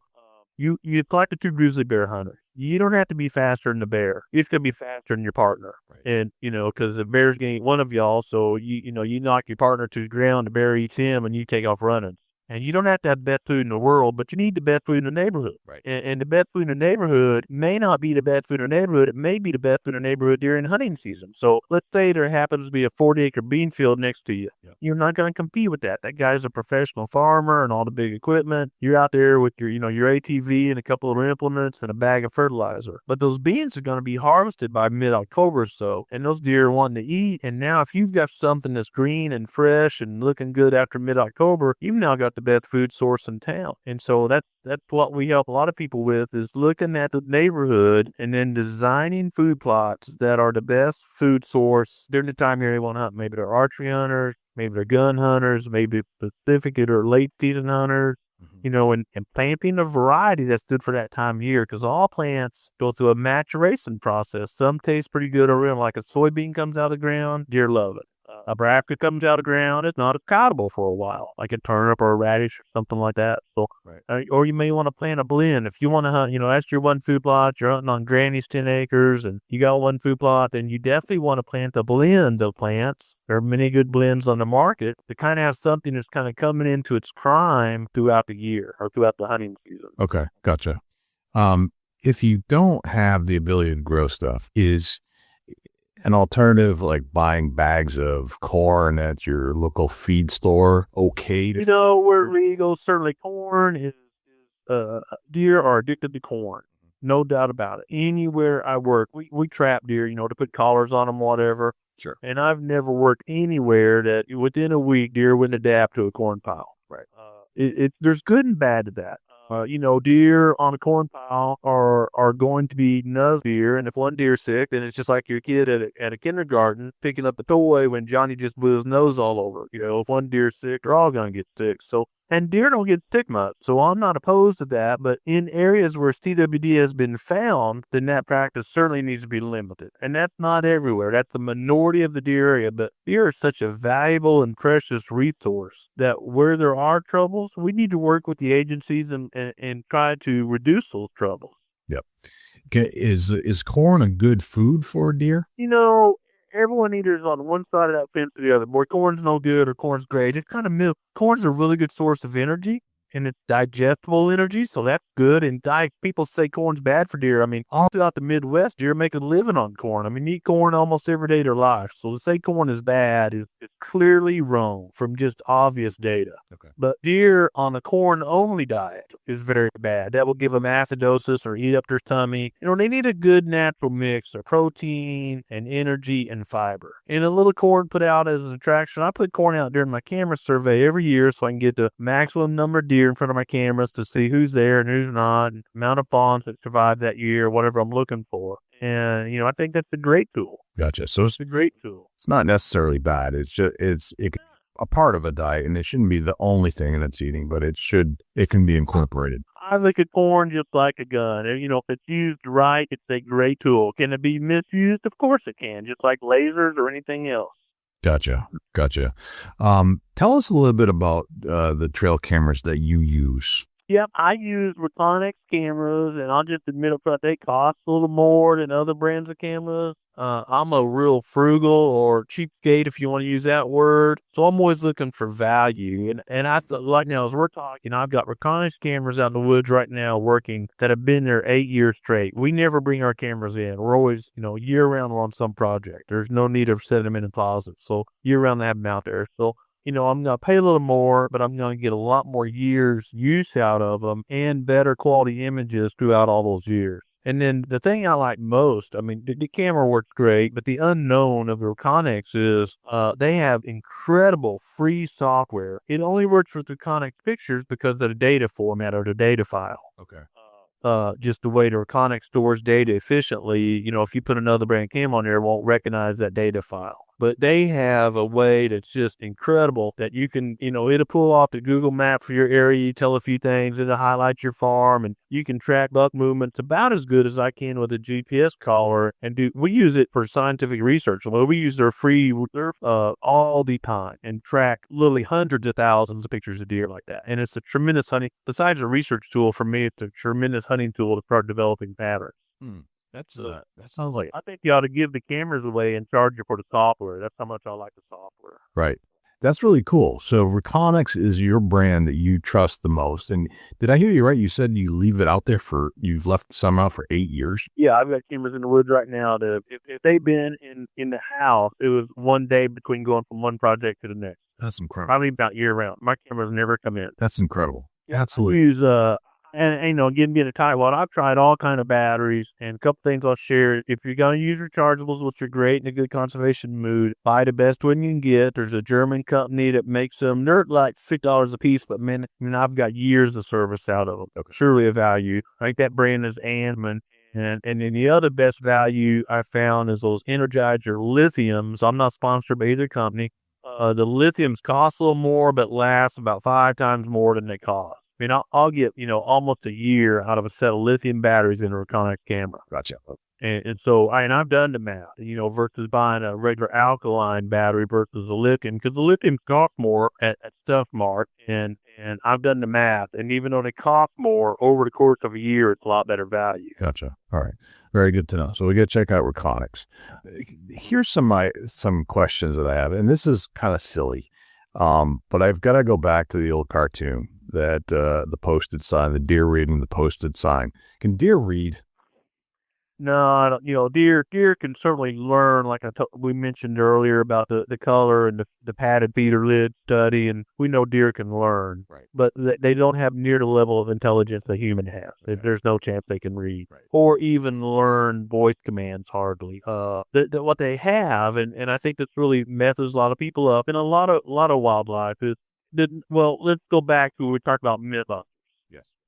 you like the two grizzly bear hunter. You don't have to be faster than the bear. You have to be faster than your partner. Right. And, because the bear's going to eat one of y'all, so you knock your partner to the ground, the bear eats him, and you take off running. And you don't have to have the best food in the world, but you need the best food in the neighborhood. Right. And the best food in the neighborhood may not be the best food in the neighborhood. It may be the best food in the neighborhood during hunting season. So let's say there happens to be a 40-acre bean field next to you. Yeah. You're not going to compete with that. That guy's a professional farmer and all the big equipment. You're out there with your ATV and a couple of implements and a bag of fertilizer. But those beans are going to be harvested by mid-October or so, and those deer are wanting to eat. And now if you've got something that's green and fresh and looking good after mid-October, you've now got the best food source in town. And so that's what we help a lot of people with, is looking at the neighborhood and then designing food plots that are the best food source during the time here they want to hunt. Maybe they're archery hunters, maybe they're gun hunters, maybe Pacific or late season hunters. And planting a variety that's good for that time of year, because all plants go through a maturation process. Some taste pretty good over like a soybean comes out of the ground, deer love it. A brassica comes out of the ground, it's not palatable for a while, like a turnip or a radish or something like that. So, right. Or you may want to plant a blend. If you want to hunt, that's your one food plot, you're hunting on Granny's 10 acres and you got one food plot, then you definitely want to plant a blend of plants. There are many good blends on the market to kind of have something that's kind of coming into its prime throughout the year or throughout the hunting season. Okay, gotcha. If you don't have the ability to grow stuff, is an alternative like buying bags of corn at your local feed store okay? We're legal. Certainly corn is deer are addicted to corn. No doubt about it. Anywhere I work, we trap deer, to put collars on them, whatever. Sure. And I've never worked anywhere that within a week deer wouldn't adapt to a corn pile. Right. There's good and bad to that. Deer on a corn pile are going to be nose deer, and if one deer's sick, then it's just like your kid at a kindergarten picking up the toy when Johnny just blew his nose all over. If one deer's sick, they're all going to get sick. And deer don't get sick much, so I'm not opposed to that. But in areas where CWD has been found, then that practice certainly needs to be limited. And that's not everywhere. That's the minority of the deer area. But deer are such a valuable and precious resource that where there are troubles, we need to work with the agencies and try to reduce those troubles. Yep. Is corn a good food for deer? Everyone either is on one side of that fence or the other. Boy, corn's no good or corn's great. It's kind of milk. Corn's a really good source of energy, and it's digestible energy, so that's good. And people say corn's bad for deer. I mean, all throughout the Midwest, deer make a living on corn. I mean, eat corn almost every day of their life. So to say corn is bad is clearly wrong from just obvious data. Okay. But deer on a corn-only diet is very bad. That will give them acidosis or eat up their tummy. They need a good natural mix of protein and energy and fiber. And a little corn put out as an attraction. I put corn out during my camera survey every year so I can get the maximum number of deer in front of my cameras to see who's there and who's not, and amount of fawns that survived that year, whatever I'm looking for. And, I think that's a great tool. Gotcha. So It's a great tool. it's not necessarily bad. It's just, it's a part of a diet, and it shouldn't be the only thing that's eating, but it can be incorporated. I look at corn just like a gun. If it's used right, it's a great tool. Can it be misused? Of course it can, just like lasers or anything else. Gotcha. Tell us a little bit about the trail cameras that you use. Yep, I use Reconyx cameras, and I'll just admit up front, they cost a little more than other brands of cameras. I'm a real frugal or cheapskate, if you want to use that word. So I'm always looking for value. And like now, as we're talking, I've got Reconyx cameras out in the woods right now working that have been there 8 years straight. We never bring our cameras in. We're always, year round on some project. There's no need of setting them in a closet. So year round, they have them out there. So I'm going to pay a little more, but I'm going to get a lot more years use out of them and better quality images throughout all those years. And then the thing I like most, the camera works great, but the unknown of the Reconyx is they have incredible free software. It only works with Reconyx pictures because of the data format or the data file. Okay. Just the way the Reconyx stores data efficiently, if you put another brand cam on there, it won't recognize that data file. But they have a way that's just incredible that you can, it'll pull off the Google map for your area, you tell a few things, it'll highlight your farm, and you can track buck movements about as good as I can with a GPS collar. We use it for scientific research. We use their free all the time and track literally hundreds of thousands of pictures of deer like that. And it's a tremendous hunting, besides a research tool for me, it's a tremendous hunting tool to start developing patterns. That sounds like, I think you ought to give the cameras away and charge you for the software. That's how much I like the software. right. That's really cool. So Reconyx is your brand that you trust the most. And did I hear you right? You said you leave it out there you've left some out for 8 years? Yeah, I've got cameras in the woods right now. If they've been in the house, it was one day between going from one project to the next. That's incredible. Probably about year round. My cameras never come in. That's incredible. I Absolutely. use and again, being a tightwad, I've tried all kind of batteries, and a couple things I'll share. If you're going to use rechargeables, which are great in a good conservation mood, buy the best one you can get. There's a German company that makes them. They're like $6 a piece, but man, I've got years of service out of them. Okay. Surely a value. I think that brand is Ammann. And then the other best value I found is those Energizer lithiums. I'm not sponsored by either company. The lithiums cost a little more, but last about 5 times more than they cost. I'll get, almost a year out of a set of lithium batteries in a Reconyx camera. Gotcha. And so I've done the math, versus buying a regular alkaline battery versus a lithium, because the lithium cost more at Stuff Mart, and I've done the math, and even though they cost more over the course of a year, it's a lot better value. Gotcha. All right. Very good to know. So we got to check out Reconyx. Here's some questions that I have, and this is kind of silly, but I've got to go back to the old cartoon that the posted sign, the deer reading the posted sign. Can deer read? No, I don't, deer can certainly learn, like we mentioned earlier about the color and the padded feeder lid study, and we know deer can learn, Right. but they don't have near the level of intelligence a human has. Okay. There's no chance they can read Right. or even learn voice commands hardly. What they have, and I think this really messes a lot of people up, and a lot of wildlife is, let's go back to when we talked about mythos.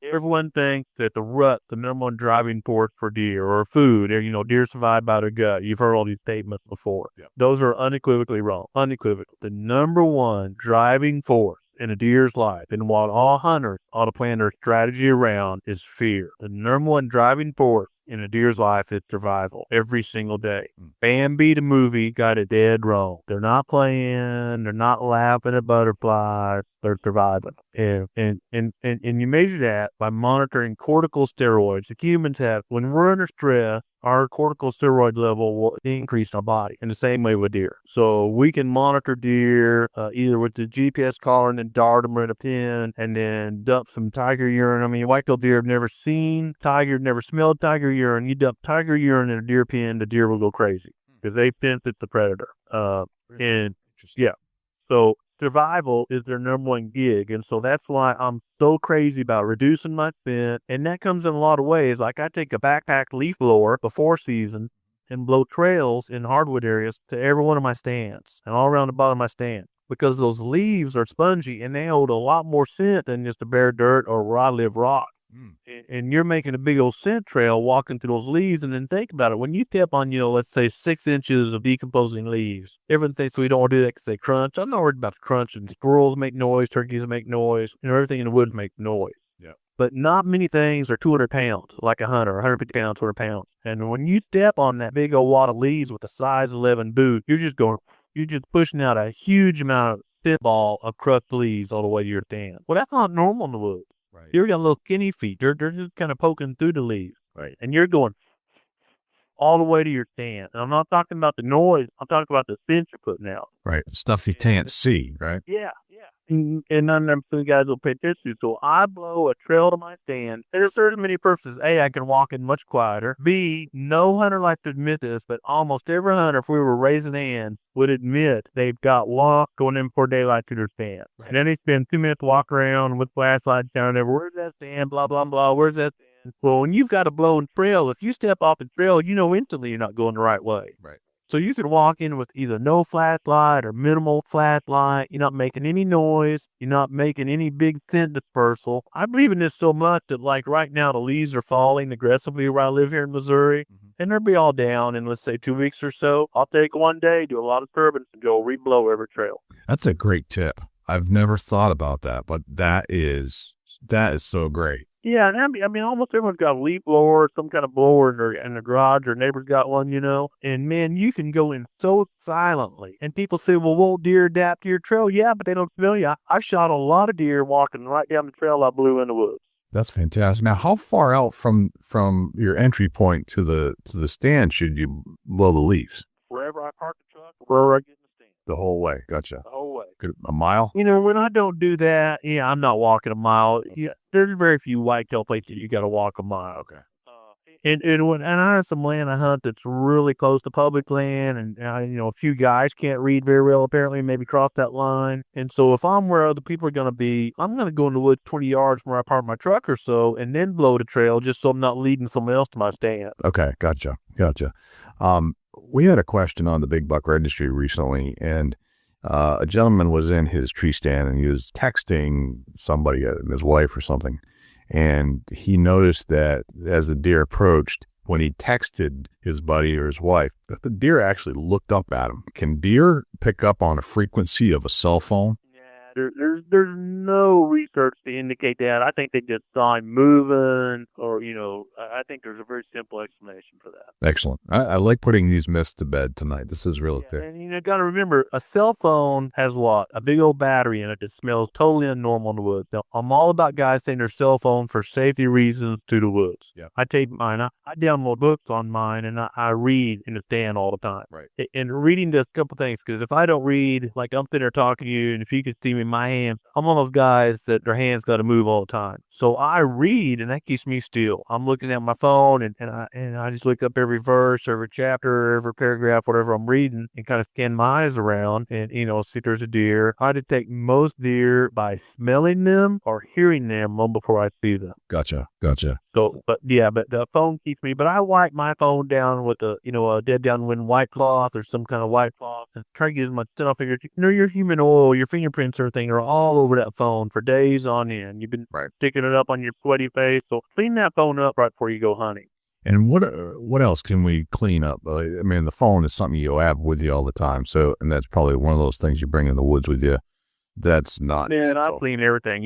Everyone thinks that the rut, the number one driving force for deer, or food, or, deer survive by their gut. You've heard all these statements before. Yep. Those are unequivocally wrong. Unequivocally. The number one driving force in a deer's life, and what all hunters ought to plan their strategy around, is fear. The number one driving force in a deer's life is survival every single day. Bambi the movie got it dead wrong. They're not playing. They're not laughing at butterflies. They're surviving. And you measure that by monitoring corticosteroids. The humans have, when we're under stress, our corticosteroid level will increase in our body, in the same way with deer. So we can monitor deer either with the GPS collar and then dart them in a pen and then dump some tiger urine. I mean, whitetail deer have never seen tiger, never smelled tiger urine. You dump tiger urine in a deer pen, the deer will go crazy because they sense it's the predator. And yeah, so survival is their number one gig, and so that's why I'm so crazy about reducing my spend, and that comes in a lot of ways. Like I take a backpack leaf blower before season and blow trails in hardwood areas to every one of my stands and all around the bottom of my stand, because those leaves are spongy and they hold a lot more scent than just the bare dirt or where I live rock. And you're making a big old scent trail walking through those leaves, and then think about it. When you step on, let's say 6 inches of decomposing leaves, everyone thinks we don't want to do that because they crunch. I'm not worried about the crunching. Squirrels make noise, turkeys make noise, everything in the woods makes noise. Yeah. But not many things are 200 pounds, like a hunter, 150 pounds, 200 pounds. And when you step on that big old wad of leaves with a size 11 boot, you're just pushing out a huge amount of spitball of crushed leaves all the way to your stand. Well, that's not normal in the woods. Right. You're got little skinny feet. They're just kind of poking through the leaves. Right. And you're going all the way to your stand. And I'm not talking about the noise. I'm talking about the scent you're putting out. Right. Stuff you can't see, right? Yeah. And none of them guys will pay attention to. So I blow a trail to my stand. And there's certain many purposes. A, I can walk in much quieter. B, no hunter likes to admit this, but almost every hunter, if we were raising hands, would admit they've got lost going in before daylight to their stand. Right. And then they spend 2 minutes walking around with flashlights down there. Where's that stand? Blah, blah, blah. Where's that stand? Well, when you've got a blown trail, if you step off the trail, instantly you're not going the right way. Right. So you could walk in with either no flashlight or minimal flashlight. You're not making any noise. You're not making any big scent dispersal. I believe in this so much that, like, right now the leaves are falling aggressively where I live here in Missouri. And they'll be all down in, let's say, 2 weeks or so. I'll take one day, do a lot of turbines, and go re-blow every trail. That's a great tip. I've never thought about that, but that is so great. Yeah, and I mean, almost everyone's got a leaf blower or some kind of blower in their garage, or neighbor's got one, And, man, you can go in so silently. And people say, well, won't deer adapt to your trail? Yeah, but they don't smell you. I've shot a lot of deer walking right down the trail I blew in the woods. That's fantastic. Now, how far out from your entry point to the stand should you blow the leaves? Wherever I park the truck, wherever I get in the stand. The whole way. Gotcha. The whole way. A mile? When I don't do that, I'm not walking a mile. Yeah, there's very few whitetail places you got to walk a mile. Okay. And I have some land I hunt that's really close to public land, and a few guys can't read very well apparently, maybe cross that line. And so if I'm where other people are going to be, I'm going to go in the woods 20 yards from where I park my truck or so, and then blow the trail just so I'm not leading someone else to my stand. Okay, gotcha. We had a question on the Big Buck Registry recently, and a gentleman was in his tree stand and he was texting somebody, his wife or something. And he noticed that as the deer approached, when he texted his buddy or his wife, that the deer actually looked up at him. Can deer pick up on a frequency of a cell phone? There's no research to indicate that. I think they just saw him moving, or, I think there's a very simple explanation for that. Excellent. I like putting these myths to bed tonight. This is really good. And got to remember, a cell phone has what? A big old battery in it that smells totally abnormal in the woods. Now, I'm all about guys taking their cell phone for safety reasons to the woods. Yeah. I take mine. I download books on mine, and I read in the stand all the time. Right. And reading does a couple things, because if I don't read, like I'm sitting there talking to you, and if you can see me me, my hands, I'm one of those guys that their hands got to move all the time. So I read, and that keeps me still. I'm looking at my phone, and I just look up every verse, every chapter, every paragraph, whatever I'm reading, and kind of scan my eyes around and, see if there's a deer. I detect most deer by smelling them or hearing them long before I see them. Gotcha. So, but the phone keeps me, but I wipe my phone down with a dead downwind white cloth or some kind of white cloth and try to get as much scent off of your human oil, your fingerprints, everything are all over that phone for days on end. You've been sticking it up on your sweaty face. So clean that phone up right before you go hunting. And what else can we clean up? I mean, the phone is something you have with you all the time. So, and that's probably one of those things you bring in the woods with you. That's not. Man, I clean everything.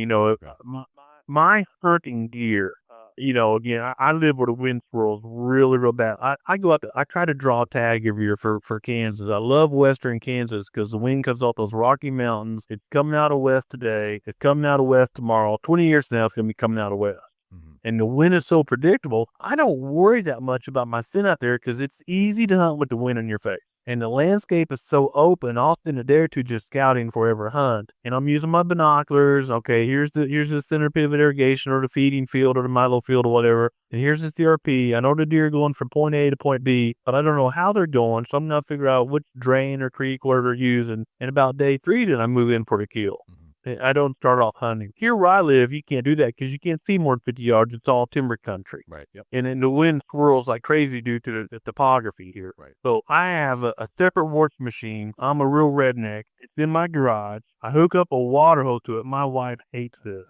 My hunting gear. Again, I live where the wind swirls really, real bad. I go out I try to draw a tag every year for Kansas. I love western Kansas because the wind comes off those Rocky Mountains. It's coming out of west today. It's coming out of west tomorrow. 20 years from now, it's going to be coming out of west. Mm-hmm. And the wind is so predictable, I don't worry that much about my scent out there because it's easy to hunt with the wind in your face. And the landscape is so open, I'll spend a day or two just scouting for every hunt. And I'm using my binoculars. Okay, here's the center pivot irrigation or the feeding field or the milo field or whatever. And here's the CRP. I know the deer are going from point A to point B, but I don't know how they're going. So I'm going to figure out which drain or creek, whatever they're using. And about day 3, then I move in for the kill. I don't start off hunting. Here where I live, you can't do that because you can't see more than 50 yards. It's all timber country. Right. Yep. And then the wind swirls like crazy due to the topography here. Right. So I have a separate washing machine. I'm a real redneck. It's in my garage. I hook up a water hose to it. My wife hates this.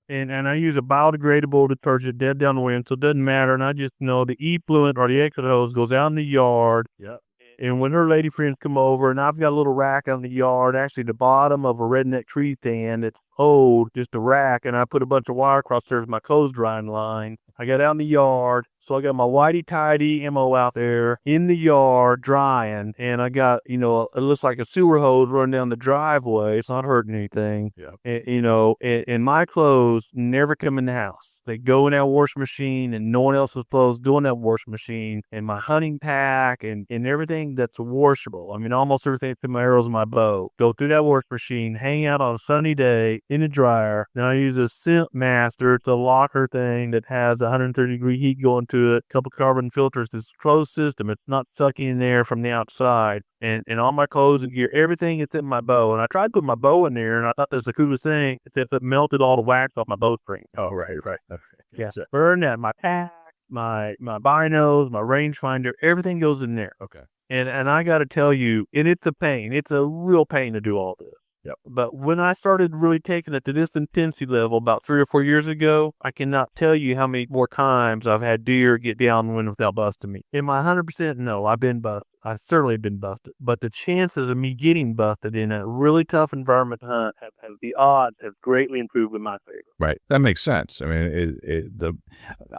And I use a biodegradable detergent dead downwind, so it doesn't matter. And I just know the effluent or the exit hose goes out in the yard. Yep. And when her lady friends come over, and I've got a little rack on the yard, actually the bottom of a redneck tree stand, it's old, just a rack, and I put a bunch of wire across there as my clothes drying line. I got out in the yard, so I got my whitey-tidy ammo out there in the yard drying, and I got, it looks like a sewer hose running down the driveway. It's not hurting anything. Yeah. And my clothes never come in the house. They go in that washing machine, and no one else's clothes doing that washing machine, and my hunting pack and everything that's washable. I mean, almost everything except my arrows and my bow go through that washing machine, hang out on a sunny day in the dryer. Then I use a scent master. It's a locker thing that has 130-degree heat going to it, a couple carbon filters. It's a closed system. It's not sucking in air from the outside. And all my clothes and gear, everything is in my bow. And I tried to put my bow in there, and I thought that was the coolest thing, except it melted all the wax off my bowstring. Oh, right. Okay. Yeah. So burn that. My pack, my binos, my rangefinder, everything goes in there. Okay. And I got to tell you, and it's a pain. It's a real pain to do all this. Yep. But when I started really taking it to this intensity level about 3 or 4 years ago, I cannot tell you how many more times I've had deer get downwind without busting me. Am I 100%? No, I've been busted. I've certainly been busted. But the chances of me getting busted in a really tough environment to hunt the odds have greatly improved in my favor. Right. That makes sense. I mean,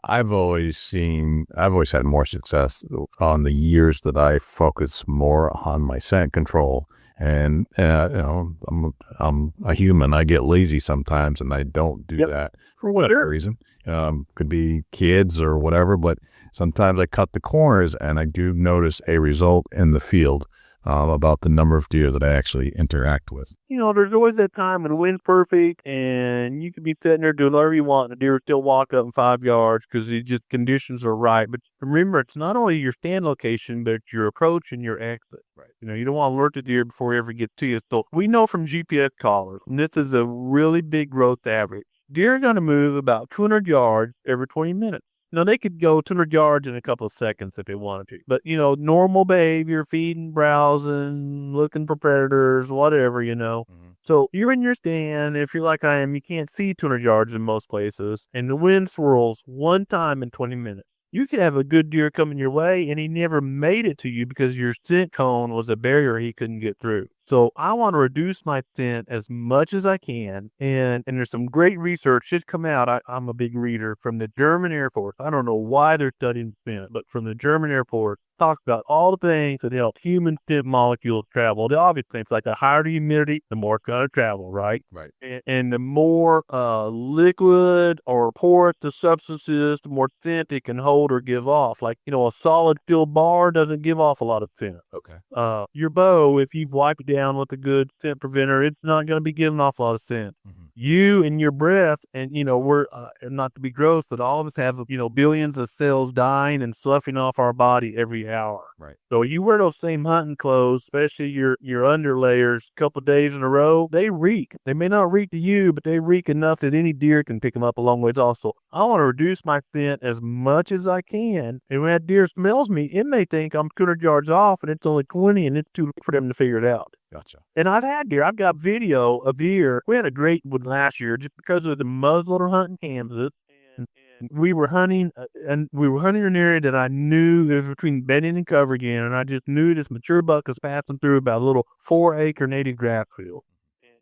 I've always had more success on the years that I focus more on my scent control. And, I'm a human. I get lazy sometimes, and I don't do that for whatever reason. Could be kids or whatever, but sometimes I cut the corners, and I do notice a result in the field about the number of deer that I actually interact with. There's always that time when the wind's perfect, and you could be sitting there doing whatever you want, and the deer will still walk up in 5 yards because conditions are right. But remember, it's not only your stand location, but your approach and your exit. Right. You don't want to alert the deer before he ever gets to you. So we know from GPS collars, and this is a really big growth average, deer are going to move about 200 yards every 20 minutes. They could go 200 yards in a couple of seconds if they wanted to. But, normal behavior, feeding, browsing, looking for predators, whatever, Mm-hmm. So you're in your stand. If you're like I am, you can't see 200 yards in most places. And the wind swirls one time in 20 minutes. You could have a good deer coming your way, and he never made it to you because your scent cone was a barrier he couldn't get through. So I want to reduce my scent as much as I can. And there's some great research just come out. I'm a big reader from the German Air Force. I don't know why they're studying scent, but from the German Air Force, talks about all the things that help human scent molecules travel. The obvious things, like the higher the humidity, the more it's going to travel, right? Right. And the more liquid or porous the substance is, the more scent it can hold or give off. Like, a solid steel bar doesn't give off a lot of scent. Okay. Your bow, if you've wiped it down down with a good scent preventer, it's not going to be giving off a lot of scent. You and your breath, and, we're, not to be gross, but all of us have, billions of cells dying and sloughing off our body every hour. Right. So you wear those same hunting clothes, especially your underlayers, a couple of days in a row, they reek. They may not reek to you, but they reek enough that any deer can pick them up a long ways also. I want to reduce my scent as much as I can. And when that deer smells me, it may think I'm 200 yards off and it's only 20 and it's too late for them to figure it out. Gotcha. And I've had deer. I've got video of deer. We had a great one last year just because of the muzzleloader hunt in Kansas. And we were hunting, in an area that I knew it was between bedding and cover again. And I just knew this mature buck was passing through about a little 4-acre native grass field.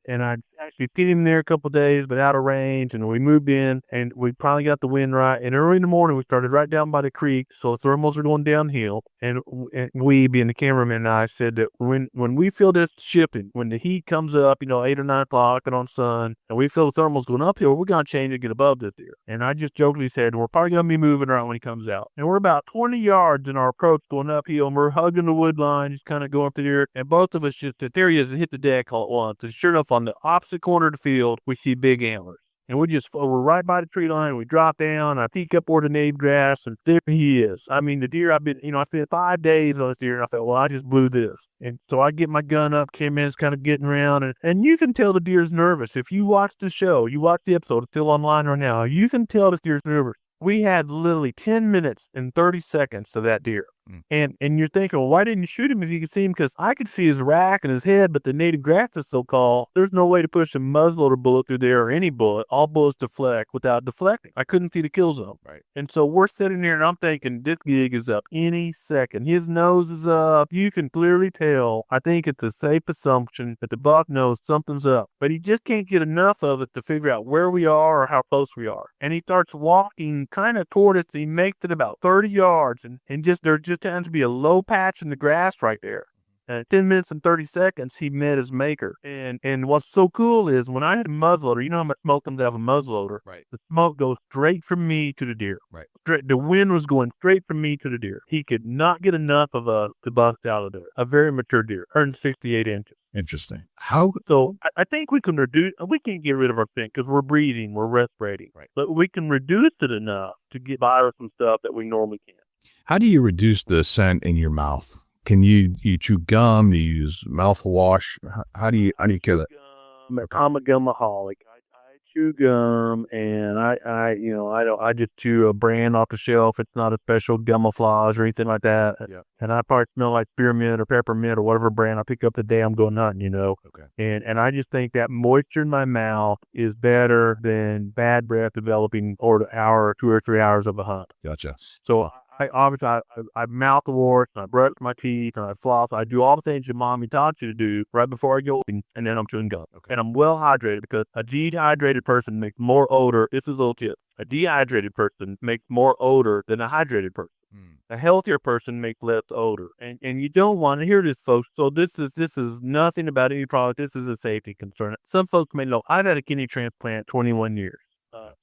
And I actually seen him there a couple of days, but out of range. And we moved in, and we probably got the wind right. And early in the morning, we started right down by the creek, so the thermals are going downhill. And we, being the cameraman, and I said that when we feel this shifting, when the heat comes up, 8 or 9 o'clock and on sun, and we feel the thermals going uphill, we're going to change and get above this deer. And I just jokingly said, we're probably going to be moving around when he comes out. And we're about 20 yards in our approach going uphill, and we're hugging the wood line, just kind of going up the deer. And both of us just, there he is, and hit the deck all at once. And sure enough, on the opposite corner of the field, we see big antlers. And we're right by the tree line. We drop down. I peek up over the native grass, and there he is. I mean, the deer, I spent 5 days on this deer, and I thought, well, I just blew this. And so I get my gun up, cameraman's kind of getting around, and you can tell the deer's nervous. If you watch the show, you watch the episode, it's still online right now, you can tell the deer's nervous. We had literally 10 minutes and 30 seconds to that deer. And you're thinking, well, why didn't you shoot him if you could see him? Because I could see his rack and his head, but the native grass is so tall, there's no way to push a muzzleloader bullet through there or any bullet. All bullets deflect without deflecting. I couldn't see the kill zone. Right. And so we're sitting there, and I'm thinking, this gig is up any second. His nose is up. You can clearly tell. I think it's a safe assumption that the buck knows something's up, but he just can't get enough of it to figure out where we are or how close we are. And he starts walking kind of toward us. He makes it about 30 yards, and there just tends to be a low patch in the grass right there. 10 minutes and 30 seconds, he met his maker. And what's so cool is when I had a muzzleloader, you know how much smoke comes out of a muzzleloader? Right. The smoke goes straight from me to the deer. Right. The wind was going straight from me to the deer. He could not get enough of to bust out of there. A very mature deer, 168 inches. Interesting. So I think we can't get rid of our scent because we're breathing, we're respirating. Right. But we can reduce it enough to get by with some stuff that we normally can't. How do you reduce the scent in your mouth? Can you chew gum? Do you use mouthwash? How do you kill it? I'm a gumaholic. I chew gum, and I just chew a brand off the shelf. It's not a special Gumaflage or anything like that. Yeah. And I probably smell like spearmint or peppermint or whatever brand I pick up the day I'm going hunting, Okay. And I just think that moisture in my mouth is better than bad breath developing over the hour or 2 or 3 hours of a hunt. Gotcha. So I mouthwash, and I brush my teeth, and I floss. I do all the things your mommy taught you to do right before I go in, and then I'm chewing gum. Okay. And I'm well hydrated because a dehydrated person makes more odor. This is a little tip. A dehydrated person makes more odor than a hydrated person. A healthier person makes less odor. And you don't want to hear this, folks. So this is nothing about any product. This is a safety concern. Some folks may know I've had a kidney transplant 21 years.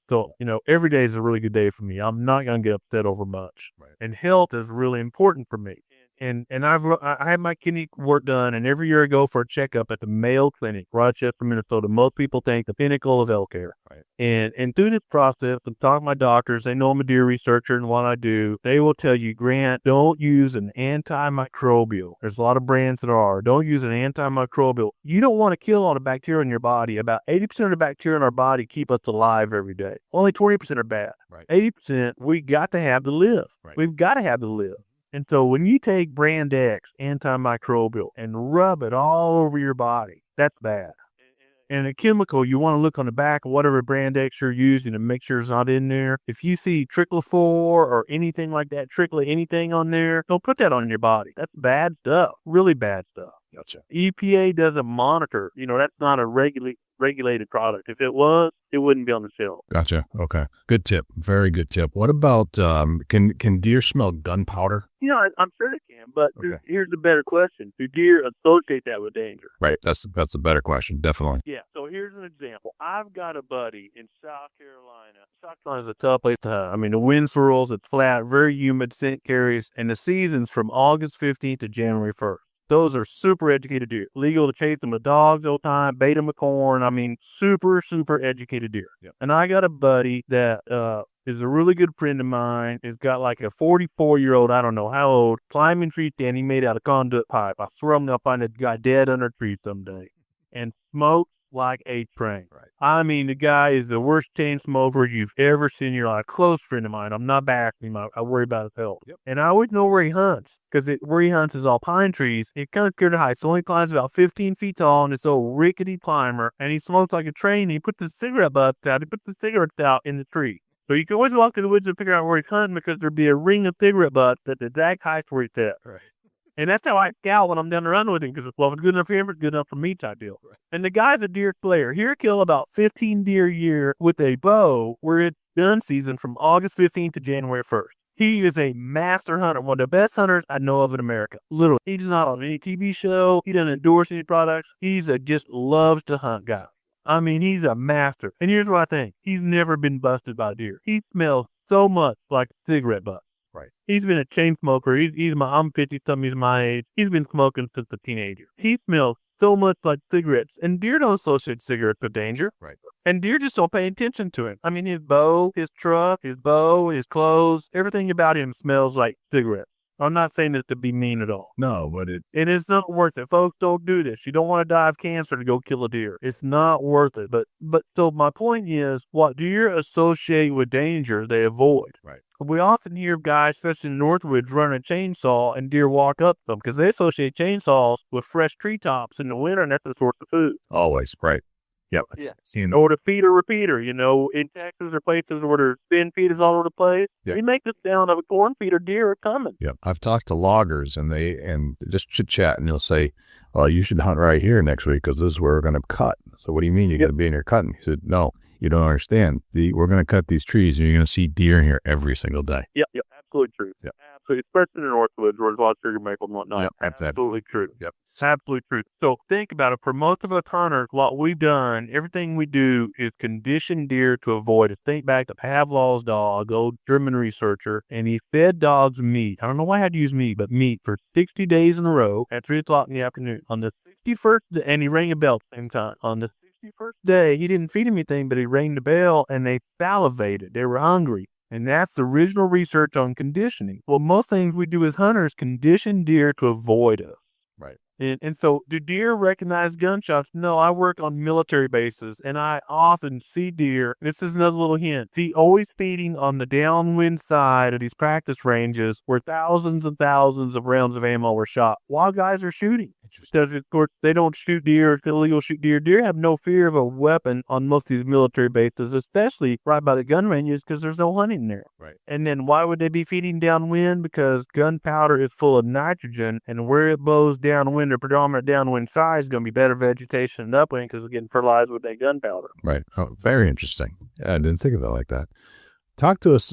So, every day is a really good day for me. I'm not going to get upset over much. Right. And health is really important for me. And I had my kidney work done, and every year I go for a checkup at the Mayo Clinic, Rochester, Minnesota. Most people think the pinnacle of healthcare. Right. And through this process, I'm talking to my doctors. They know I'm a deer researcher and what I do. They will tell you, Grant, don't use an antimicrobial. There's a lot of brands that are. Don't use an antimicrobial. You don't want to kill all the bacteria in your body. About 80% of the bacteria in our body keep us alive every day. Only 20% are bad. Right. 80%, we got to have to live. Right. We've got to have to live. And so when you take Brand X antimicrobial and rub it all over your body, that's bad. And a chemical, you want to look on the back of whatever Brand X you're using and make sure it's not in there. If you see triclofor or anything like that, anything on there, don't put that on your body. That's bad stuff, really bad stuff. Gotcha. EPA doesn't monitor. That's not a regulated product. If it was, it wouldn't be on the shelf. Gotcha. Okay. Good tip. Very good tip. What about, can deer smell gunpowder? I'm sure they can, but here's the better question. Do deer associate that with danger? Right. That's a better question. Definitely. Yeah. So here's an example. I've got a buddy in South Carolina. South Carolina's a tough place to hunt. I mean, the wind swirls, it's flat, very humid, scent carries, and the season's from August 15th to January 1st. Those are super educated deer. Legal to chase them with dogs all the time, bait them with corn. I mean, super, super educated deer. Yep. And I got a buddy that is a really good friend of mine. He's got like a 44-year-old, I don't know how old, climbing tree stand he made out of conduit pipe. I swear I'm going to find that guy dead under a tree someday. And smoked like a train. Right. I mean, the guy is the worst chain smoker you've ever seen in your life. Close friend of mine. I'm not bashing him. I worry about his health. Yep. And I always know where he hunts, because where he hunts is all pine trees. It's kind of scared of heights. So he climbs about 15 feet tall on this old rickety climber, and he smokes like a train. And he puts the cigarette butts out. He puts the cigarettes out in the tree. So you can always walk to the woods and figure out where he's hunting, because there'd be a ring of cigarette butts at the exact height where he's at. Right. And that's how I scout when I'm down the run with him, because well, if it's good enough for him, it's good enough for me type deal. Right. And the guy's a deer slayer. He'll kill about 15 deer a year with a bow, where it's gun season from August 15th to January 1st. He is a master hunter, one of the best hunters I know of in America. Literally. He's not on any TV show. He doesn't endorse any products. He's a just loves to hunt guy. I mean, he's a master. And here's what I think. He's never been busted by a deer. He smells so much like a cigarette butt. Right. He's been a chain smoker. I'm 50-something. He's my age. He's been smoking since a teenager. He smells so much like cigarettes. And deer don't associate cigarettes with danger. Right. And deer just don't pay attention to him. I mean, his bow, his truck, his bow, his clothes, everything about him smells like cigarettes. I'm not saying this to be mean at all. No, but it is not worth it. Folks, don't do this. You don't want to die of cancer to go kill a deer. It's not worth it. But so my point is, what deer associate with danger, they avoid. Right. We often hear guys, especially in the Northwoods, running a chainsaw and deer walk up to them because they associate chainsaws with fresh treetops in the winter, and that's the source of food. always, right. Yep. Yeah. You Or the feeder repeater, in Texas or places where there's spin feeders all over the place. Yeah. You make the sound of a corn feeder, deer are coming. Yep. I've talked to loggers and they just chit chat and they'll say, well, you should hunt right here next week because this is where we're going to cut. So what do you mean you got to be in here cutting? He said, no, you don't understand. We're going to cut these trees and you're going to see deer here every single day. Yep. Absolutely true. Yep. Absolutely. Especially in the Northwoods where there's a lot of sugar maple and whatnot. Yep. Absolutely true. Yep. It's absolutely true. So think about it. For most of us hunters, what we've done, everything we do is condition deer to avoid it. Think back to Pavlov's dog, old German researcher, and he fed dogs meat. I don't know why I had to use meat, but meat for 60 days in a row at 3 o'clock in the afternoon. On the 61st day, and he rang a bell at the same time. On the 61st day, he didn't feed him anything, but he rang the bell, and they salivated. They were hungry. And that's the original research on conditioning. Well, most things we do as hunters condition deer to avoid us. Right. And so do deer recognize gunshots? No, I work on military bases, and I often see deer. This is another little hint. See, always feeding on the downwind side of these practice ranges where thousands and thousands of rounds of ammo were shot while guys are shooting. Because, of course, they don't shoot deer. It's illegal to shoot deer. Deer have no fear of a weapon on most of these military bases, especially right by the gun ranges, because there's no hunting there. Right. And then why would they be feeding downwind? Because gunpowder is full of nitrogen, and where it blows downwind, or predominant downwind side, is going to be better vegetation than upwind because it's getting fertilized with that gunpowder. Right. Oh, very interesting. Yeah, I didn't think of it like that. Talk to us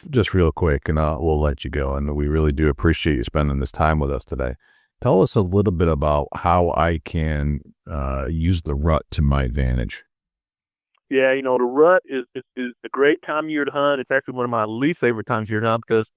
just real quick, and we'll let you go. And we really do appreciate you spending this time with us today. Tell us a little bit about how I can use the rut to my advantage. Yeah, the rut is a great time of year to hunt. It's actually one of my least favorite times of year to hunt because,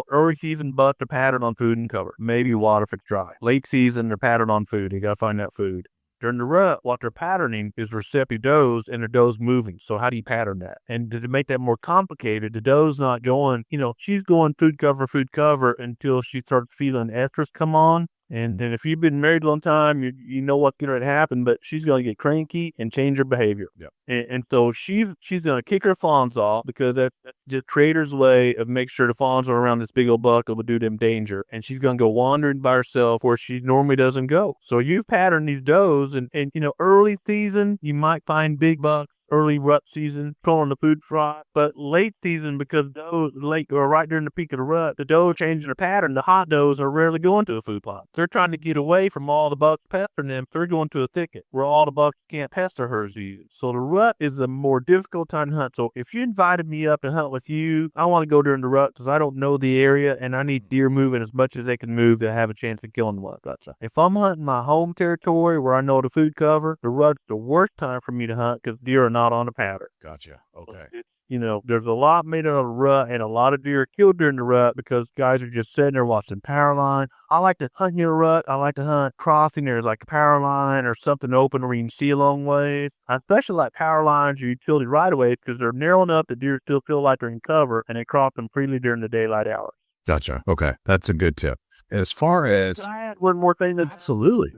early season bucks are patterned on food and cover. Maybe water if it's dry. Late season, they're patterned on food. You got to find that food. During the rut, what they're patterning is receptive does, and their doe's moving. So how do you pattern that? And to make that more complicated, the doe's not going, she's going food cover until she starts feeling estrus come on. And then if you've been married a long time, you know what's going to happen, but she's going to get cranky and change her behavior. Yep. And so she's going to kick her fawns off because that's the creator's way of making sure the fawns are around this big old buck that will do them danger. And she's going to go wandering by herself where she normally doesn't go. So you've patterned these does and early season, you might find big bucks. Early rut season, pulling the food fry, but late season, because does late or right during the peak of the rut, the doe changing their pattern. The hot does are rarely going to a food plot. They're trying to get away from all the bucks pestering them. They're going to a thicket where all the bucks can't pester her as easy. So the rut is a more difficult time to hunt. So if you invited me up to hunt with you, I want to go during the rut because I don't know the area and I need deer moving as much as they can move to have a chance of killing one. Gotcha. If I'm hunting my home territory where I know the food cover, the rut's the worst time for me to hunt because deer are not on the pattern. Gotcha. Okay. there's a lot made out of rut, and a lot of deer are killed during the rut because guys are just sitting there watching power line. I like to hunt near a rut. I like to hunt crossing there's like a power line or something open where you can see a long ways. I especially like power lines or utility right of ways because they're narrow enough that deer still feel like they're in cover, and they cross them freely during the daylight hours. Gotcha. Okay. That's a good tip. As far as... Can I add one more thing? Absolutely.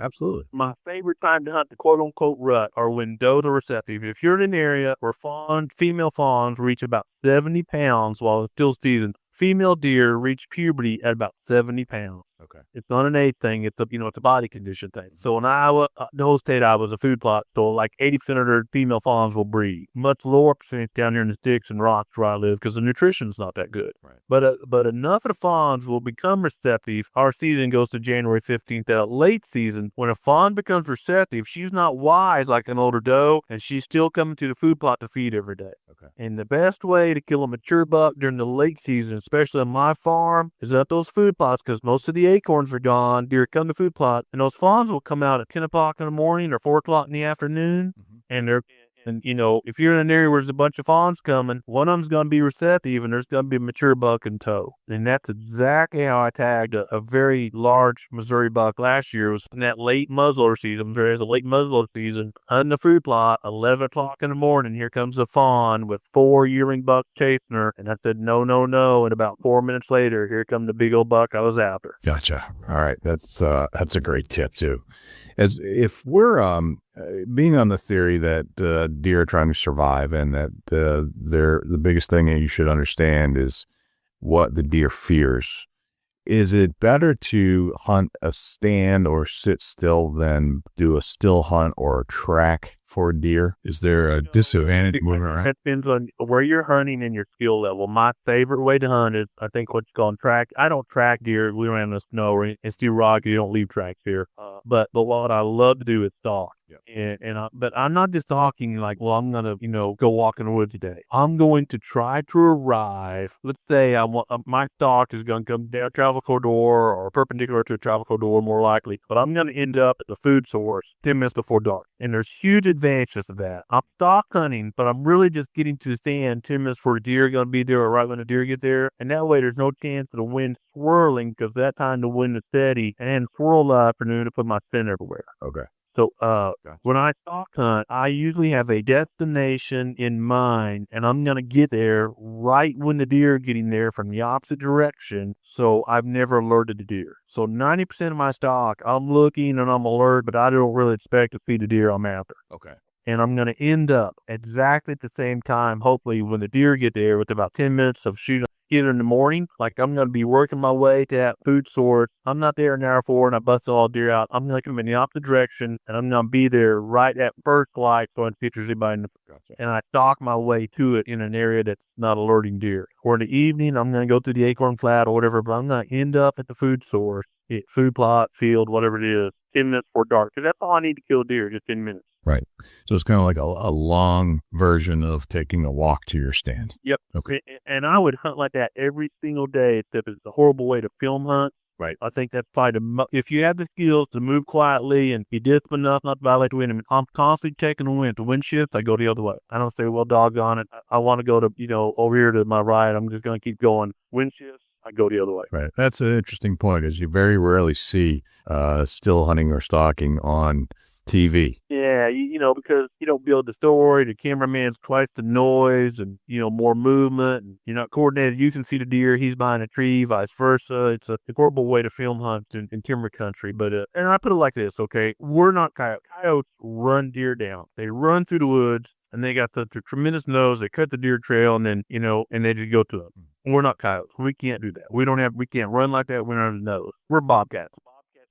My favorite time to hunt the quote-unquote rut are when does are receptive. If you're in an area where female fawns reach about 70 pounds while it's still season, female deer reach puberty at about 70 pounds. Okay. It's not an age thing. It's a body condition thing. So in Iowa, the whole state of Iowa is a food plot. So like 80% of their female fawns will breed. Much lower percentage down here in the sticks and rocks where I live because the nutrition's not that good. Right. But enough of the fawns will become receptive. Our season goes to January 15th. That late season, when a fawn becomes receptive, she's not wise like an older doe, and she's still coming to the food plot to feed every day. Okay. And the best way to kill a mature buck during the late season, especially on my farm, is at those food plots because most of the acorns are gone. Deer come to food plot, and those fawns will come out at 10 o'clock in the morning or 4 o'clock in the afternoon. Mm-hmm. And if you're in an area where there's a bunch of fawns coming, one of them's going to be receptive, and there's going to be a mature buck in tow. And that's exactly how I tagged a very large Missouri buck last year. It was in that late muzzleloader season. There's a late muzzleloader season. On the food plot, 11 o'clock in the morning, here comes a fawn with 4 yearling bucks chasing her. And I said, no, no, no. And about 4 minutes later, here come the big old buck I was after. Gotcha. All right. That's a great tip too. As if we're being on the theory that deer are trying to survive, and that the biggest thing that you should understand is what the deer fears. Is it better to hunt a stand or sit still than do a still hunt or a track for deer? Is there a disadvantage moving around? It depends on where you're hunting and your skill level. My favorite way to hunt is, I think, what you call track. I don't track deer. We don't have no snow. It's too rocky. You don't leave tracks here. But what I love to do is stalk. Yep. But I'm not just talking like, well, I'm gonna go walk in the woods today. I'm going to try to arrive. Let's say my stalk is gonna come down a travel corridor or perpendicular to a travel corridor, more likely. But I'm gonna end up at the food source 10 minutes before dark. And there's huge advantages to that. I'm stalk hunting, but I'm really just getting to the stand 10 minutes before the deer are gonna be there, or right when the deer get there. And that way, there's no chance of the wind swirling, because that time the wind is steady and swirl the afternoon to put my spin everywhere. Okay. So when I stalk hunt, I usually have a destination in mind, and I'm going to get there right when the deer are getting there from the opposite direction, so I've never alerted the deer. So 90% of my stalk, I'm looking and I'm alert, but I don't really expect to see the deer I'm after. Okay. And I'm going to end up exactly at the same time, hopefully, when the deer get there, with about 10 minutes of shooting. Either in the morning, like I'm going to be working my way to that food source. I'm not there an hour before and I bust all deer out. I'm going to come in the opposite direction, and I'm going to be there right at first light so I can picture anybody. Gotcha. And I stalk my way to it in an area that's not alerting deer. Or in the evening, I'm going to go through the acorn flat or whatever, but I'm going to end up at the food source, food plot, field, whatever it is, 10 minutes before dark. Because that's all I need to kill deer, just 10 minutes. Right. So it's kind of like a long version of taking a walk to your stand. Yep. Okay. And I would hunt like that every single day, except it's a horrible way to film hunt. Right. I think that's probably if you have the skills to move quietly and be disciplined enough not to violate the wind. I mean, I'm constantly checking the wind. The wind shifts, I go the other way. I don't say, well, doggone it, I want to go to, over here to my right. I'm just going to keep going. Wind shifts, I go the other way. Right. That's an interesting point, as you very rarely see still hunting or stalking on TV. Yeah, because you don't build the story. The cameraman's twice the noise, and more movement, and you're not coordinated. You can see the deer, he's behind a tree, vice versa. It's a horrible way to film hunt in timber country. But and I put it like this, okay? We're not coyotes. Coyotes run deer down. They run through the woods, and they got the tremendous nose. They cut the deer trail, and then and they just go to them. We're not coyotes. We can't do that. We can't run like that. We don't have the nose. We're bobcats.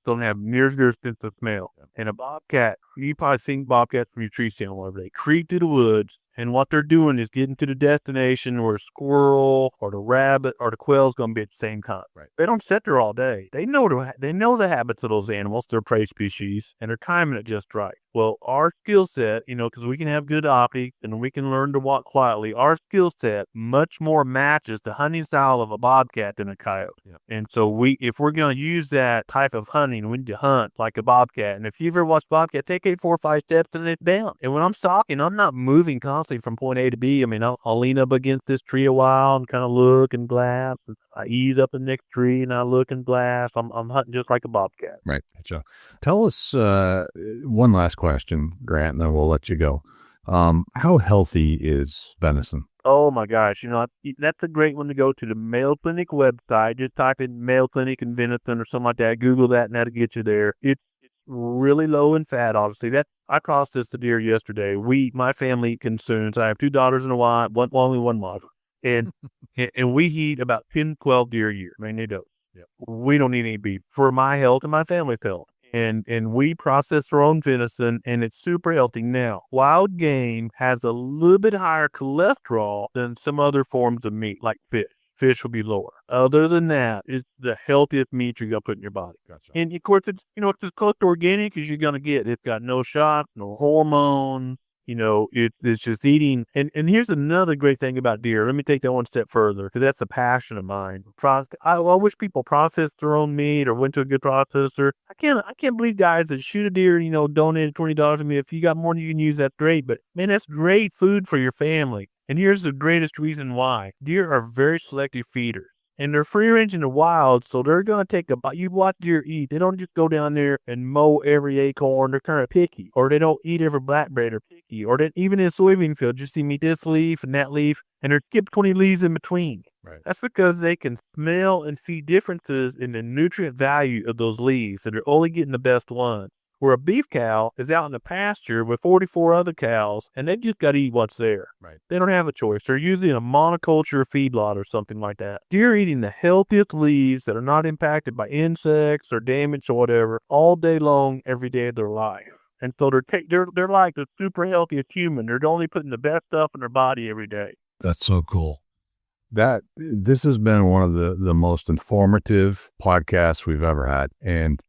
Don't have near as good sense of smell. And a bobcat, you probably think bobcats from your tree stand whenever they creep through the woods, and what they're doing is getting to the destination where a squirrel or the rabbit or the quail's going to be at the same time. Right. They don't sit there all day. They know the habits of those animals, their prey species, and they're timing it just right. Well, our skill set, because we can have good optics and we can learn to walk quietly, our skill set much more matches the hunting style of a bobcat than a coyote. Yeah. And so if we're going to use that type of hunting, we need to hunt like a bobcat. And if you've ever watched bobcat, take 8, 4, 5 steps and it's down. And when I'm stalking, I'm not moving constantly. constantly from point A to B. I mean, I'll lean up against this tree a while and kind of look and blast. I ease up the next tree and I look and blast. I'm hunting just like a bobcat. Right. Gotcha. Tell us one last question, Grant, and then we'll let you go. How healthy is venison? Oh my gosh, that's a great one to go to the Mayo Clinic website. Just type in Mayo Clinic and venison or something like that. Google that and that'll get you there. It's really low in fat, obviously. I crossed this to deer yesterday. My family consumes, I have 2 daughters and a wife, only one wife. And and we eat about 10, 12 deer a year. I mean, they don't. Yep. We don't eat any beef for my health and my family's health. And we process our own venison, and it's super healthy. Now, wild game has a little bit higher cholesterol than some other forms of meat, like fish. Fish will be lower. Other than that, it's the healthiest meat you're going to put in your body. Gotcha. And, of course, it's as close to organic as you're going to get. It's got no shots, no hormones. It's just eating. And here's another great thing about deer. Let me take that one step further, because that's a passion of mine. I wish people processed their own meat or went to a good processor. I can't believe guys that shoot a deer, donated $20 to me. If you got more than you can use, that's great. But man, that's great food for your family. And here's the greatest reason why. Deer are very selective feeders. And they're free range in the wild, so they're going to take a bite. You watch deer eat. They don't just go down there and mow every acorn. They're kind of picky. Or they don't eat every blackberry. They're picky. Or even in a soybean field, just see me this leaf and that leaf, and they're skip 20 leaves in between. Right. That's because they can smell and see differences in the nutrient value of those leaves, so they're only getting the best ones. Where a beef cow is out in the pasture with 44 other cows, and they just got to eat what's there. Right. They don't have a choice. They're usually in a monoculture feedlot or something like that. Deer eating the healthiest leaves that are not impacted by insects or damage or whatever all day long, every day of their life. And so they're like the super healthiest human. They're only putting the best stuff in their body every day. That's so cool. This has been one of the most informative podcasts we've ever had. And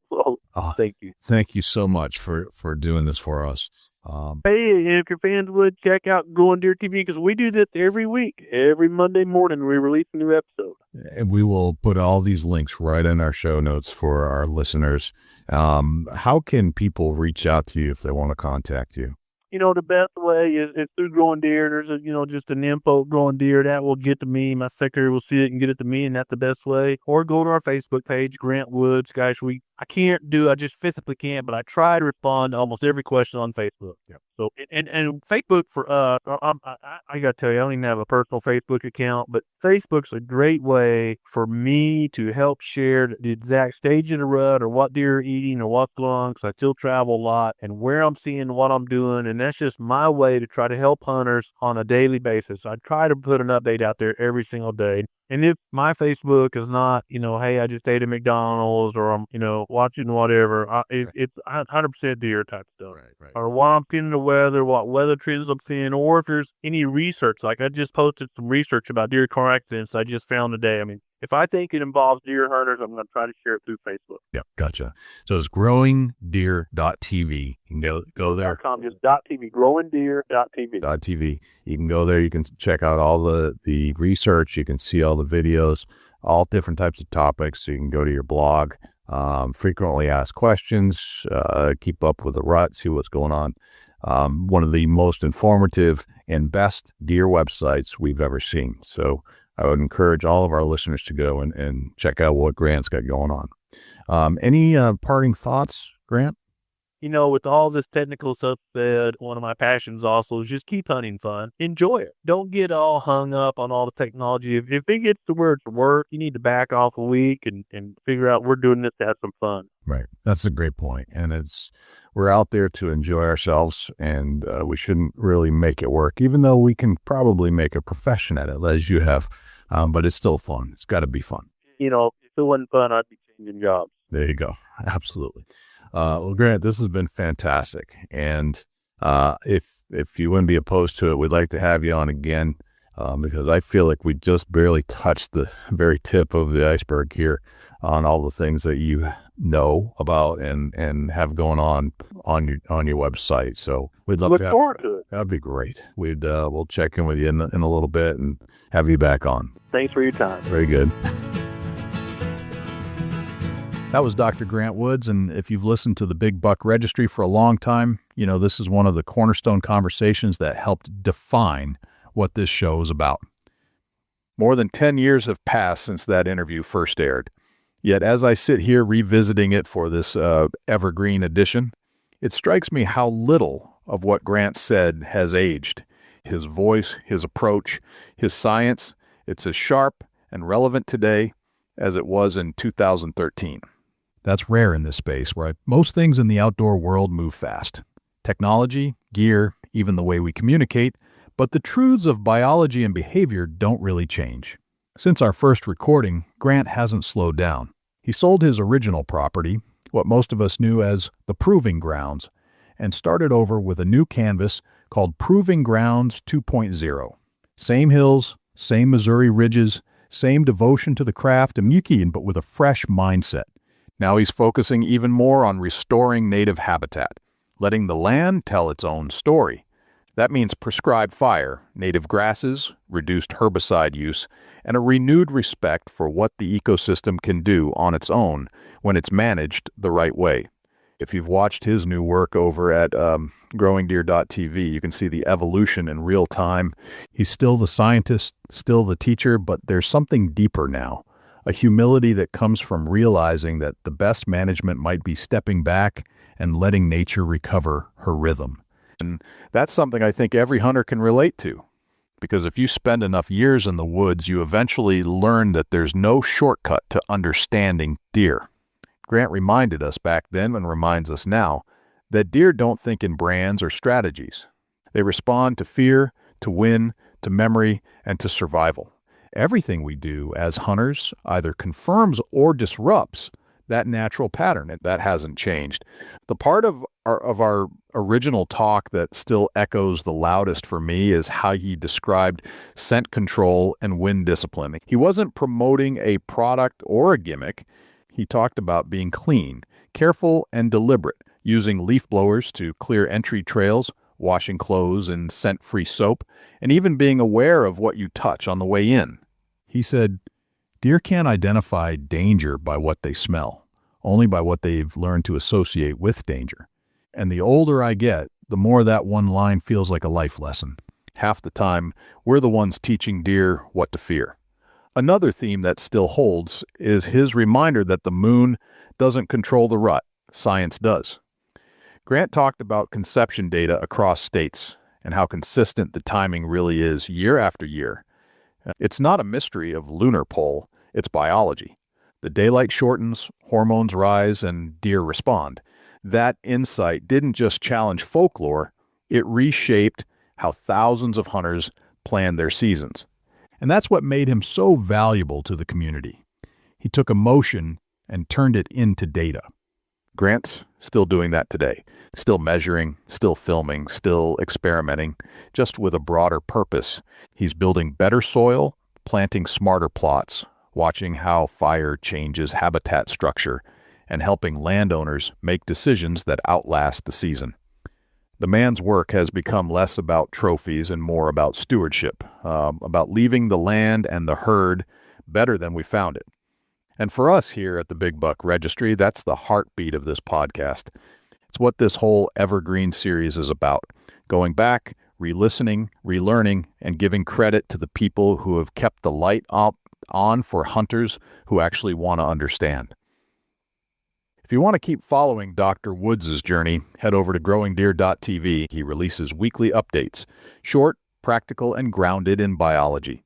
thank you. Thank you so much for doing this for us. Hey, if your fans would check out Growing Deer TV, because we do this every week. Every Monday morning, we release a new episode. And we will put all these links right in our show notes for our listeners. How can people reach out to you if they want to contact you? The best way is through Growing Deer. There's just an info Growing Deer that will get to me. My secretary will see it and get it to me, and that's the best way. Or go to our Facebook page, Grant Woods. Guys, I just physically can't, but I try to respond to almost every question on Facebook. Yep. So, and Facebook for us, I got to tell you, I don't even have a personal Facebook account, but Facebook's a great way for me to help share the exact stage of the rut or what deer are eating or what's going on, because I still travel a lot, and where I'm seeing what I'm doing, and that's just my way to try to help hunters on a daily basis. I try to put an update out there every single day. And if my Facebook is not, hey, I just ate at McDonald's or I'm, watching whatever, it's 100% deer type stuff. Right. Or what I'm seeing in the weather, what weather trends I'm seeing, or if there's any research. Like I just posted some research about deer car accidents I just found today. I mean, if I think it involves deer hunters, I'm going to try to share it through Facebook. Yep, gotcha. So it's growingdeer.tv. You can go there. .com, just .tv, growingdeer.tv. .tv. You can go there. You can check out all the research. You can see all the videos, all different types of topics. So you can go to your blog, frequently asked questions, keep up with the rut, see what's going on. One of the most informative and best deer websites we've ever seen. So I would encourage all of our listeners to go and check out what Grant's got going on. Any parting thoughts, Grant? With all this technical stuff said, one of my passions also is just keep hunting fun. Enjoy it. Don't get all hung up on all the technology. If it gets to where it's work, you need to back off a week and figure out we're doing this to have some fun. Right. That's a great point. And we're out there to enjoy ourselves, and we shouldn't really make it work, even though we can probably make a profession at it, as you have. But it's still fun. It's got to be fun. If it wasn't fun, I'd be changing jobs. There you go. Absolutely. Well, Grant, this has been fantastic. And if you wouldn't be opposed to it, we'd like to have you on again, because I feel like we just barely touched the very tip of the iceberg here on all the things that you know about and have going on your website. So we'd love Look to forward to it. That'd be great. We'll check in with you in a little bit and have you back on. Thanks for your time. Very good. That was Dr. Grant Woods, and if you've listened to the Big Buck Registry for a long time, you know this is one of the cornerstone conversations that helped define what this show is about. More than 10 years have passed since that interview first aired. Yet as I sit here revisiting it for this Evergreen Edition, it strikes me how little of what Grant said has aged. His voice, his approach, his science, it's as sharp and relevant today as it was in 2013. That's rare in this space where most things in the outdoor world move fast. Technology, gear, even the way we communicate, but the truths of biology and behavior don't really change. Since our first recording, Grant hasn't slowed down. He sold his original property, what most of us knew as the Proving Grounds, and started over with a new canvas called Proving Grounds 2.0. Same hills, same Missouri ridges, same devotion to the craft and Yuki, but with a fresh mindset. Now he's focusing even more on restoring native habitat, letting the land tell its own story. That means prescribed fire, native grasses, reduced herbicide use, and a renewed respect for what the ecosystem can do on its own when it's managed the right way. If you've watched his new work over at growingdeer.tv, you can see the evolution in real time. He's still the scientist, still the teacher, but there's something deeper now. A humility that comes from realizing that the best management might be stepping back and letting nature recover her rhythm. And that's something I think every hunter can relate to. Because if you spend enough years in the woods, you eventually learn that there's no shortcut to understanding deer. Grant reminded us back then and reminds us now that deer don't think in brands or strategies. They respond to fear, to win, to memory, and to survival. Everything we do as hunters either confirms or disrupts that natural pattern. That hasn't changed. The part of our original talk that still echoes the loudest for me is how he described scent control and wind discipline. He wasn't promoting a product or a gimmick. He talked about being clean, careful, and deliberate, using leaf blowers to clear entry trails, washing clothes in scent-free soap, and even being aware of what you touch on the way in. He said, deer can't identify danger by what they smell, only by what they've learned to associate with danger. And the older I get, the more that one line feels like a life lesson. Half the time, we're the ones teaching deer what to fear. Another theme that still holds is his reminder that the moon doesn't control the rut, science does. Grant talked about conception data across states and how consistent the timing really is year after year. It's not a mystery of lunar pole, it's biology. The daylight shortens, hormones rise, and deer respond. That insight didn't just challenge folklore, it reshaped how thousands of hunters plan their seasons. And that's what made him so valuable to the community. He took emotion and turned it into data. Grant's still doing that today. Still measuring, still filming, still experimenting, just with a broader purpose. He's building better soil, planting smarter plots, watching how fire changes habitat structure, and helping landowners make decisions that outlast the season. The man's work has become less about trophies and more about stewardship, about leaving the land and the herd better than we found it. And for us here at the Big Buck Registry, that's the heartbeat of this podcast. It's what this whole Evergreen series is about. Going back, re-listening, relearning, and giving credit to the people who have kept the light on for hunters who actually want to understand. If you want to keep following Dr. Woods' journey, head over to growingdeer.tv. He releases weekly updates, short, practical, and grounded in biology.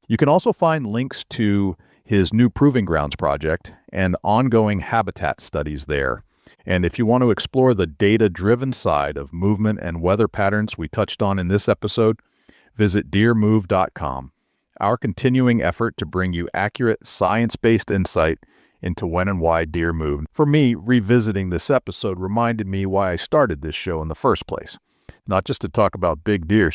You can also find links to his new Proving Grounds project and ongoing habitat studies there. And if you want to explore the data-driven side of movement and weather patterns we touched on in this episode, visit deermove.com. Our continuing effort to bring you accurate, science-based insight into when and why deer move. For me, revisiting this episode reminded me why I started this show in the first place. Not just to talk about big deer,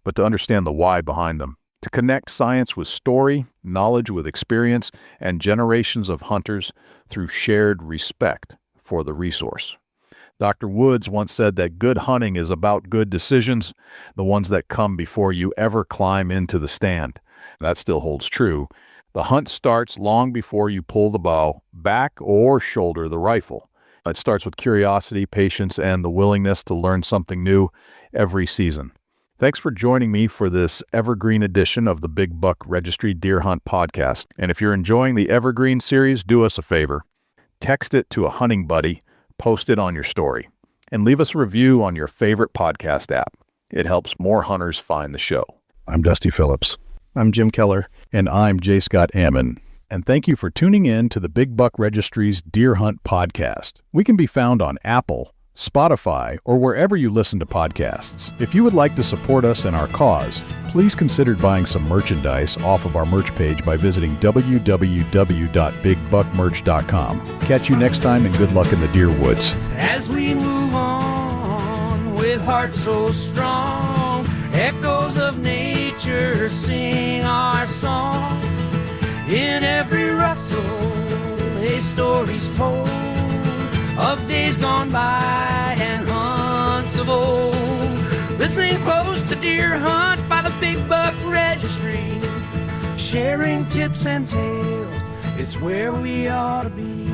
but to understand the why behind them. To connect science with story, knowledge with experience, and generations of hunters through shared respect for the resource. Dr. Woods once said that good hunting is about good decisions, the ones that come before you ever climb into the stand. That still holds true. The hunt starts long before you pull the bow, back, or shoulder the rifle. It starts with curiosity, patience, and the willingness to learn something new every season. Thanks for joining me for this Evergreen edition of the Big Buck Registry Deer Hunt Podcast. And if you're enjoying the Evergreen series, do us a favor. Text it to a hunting buddy, post it on your story, and leave us a review on your favorite podcast app. It helps more hunters find the show. I'm Dusty Phillips. I'm Jim Keller. And I'm Jay Scott Ammann. And thank you for tuning in to the Big Buck Registry's Deer Hunt Podcast. We can be found on Apple, Spotify, or wherever you listen to podcasts. If you would like to support us and our cause, please consider buying some merchandise off of our merch page by visiting www.bigbuckmerch.com. Catch you next time, and good luck in the deer woods. As we move on with hearts so strong, echoes of nature sing our song. In every rustle, a story's told of days gone by and hunts of old. Listening close to Deer Hunt by the Big Buck Registry, sharing tips and tales, it's where we ought to be.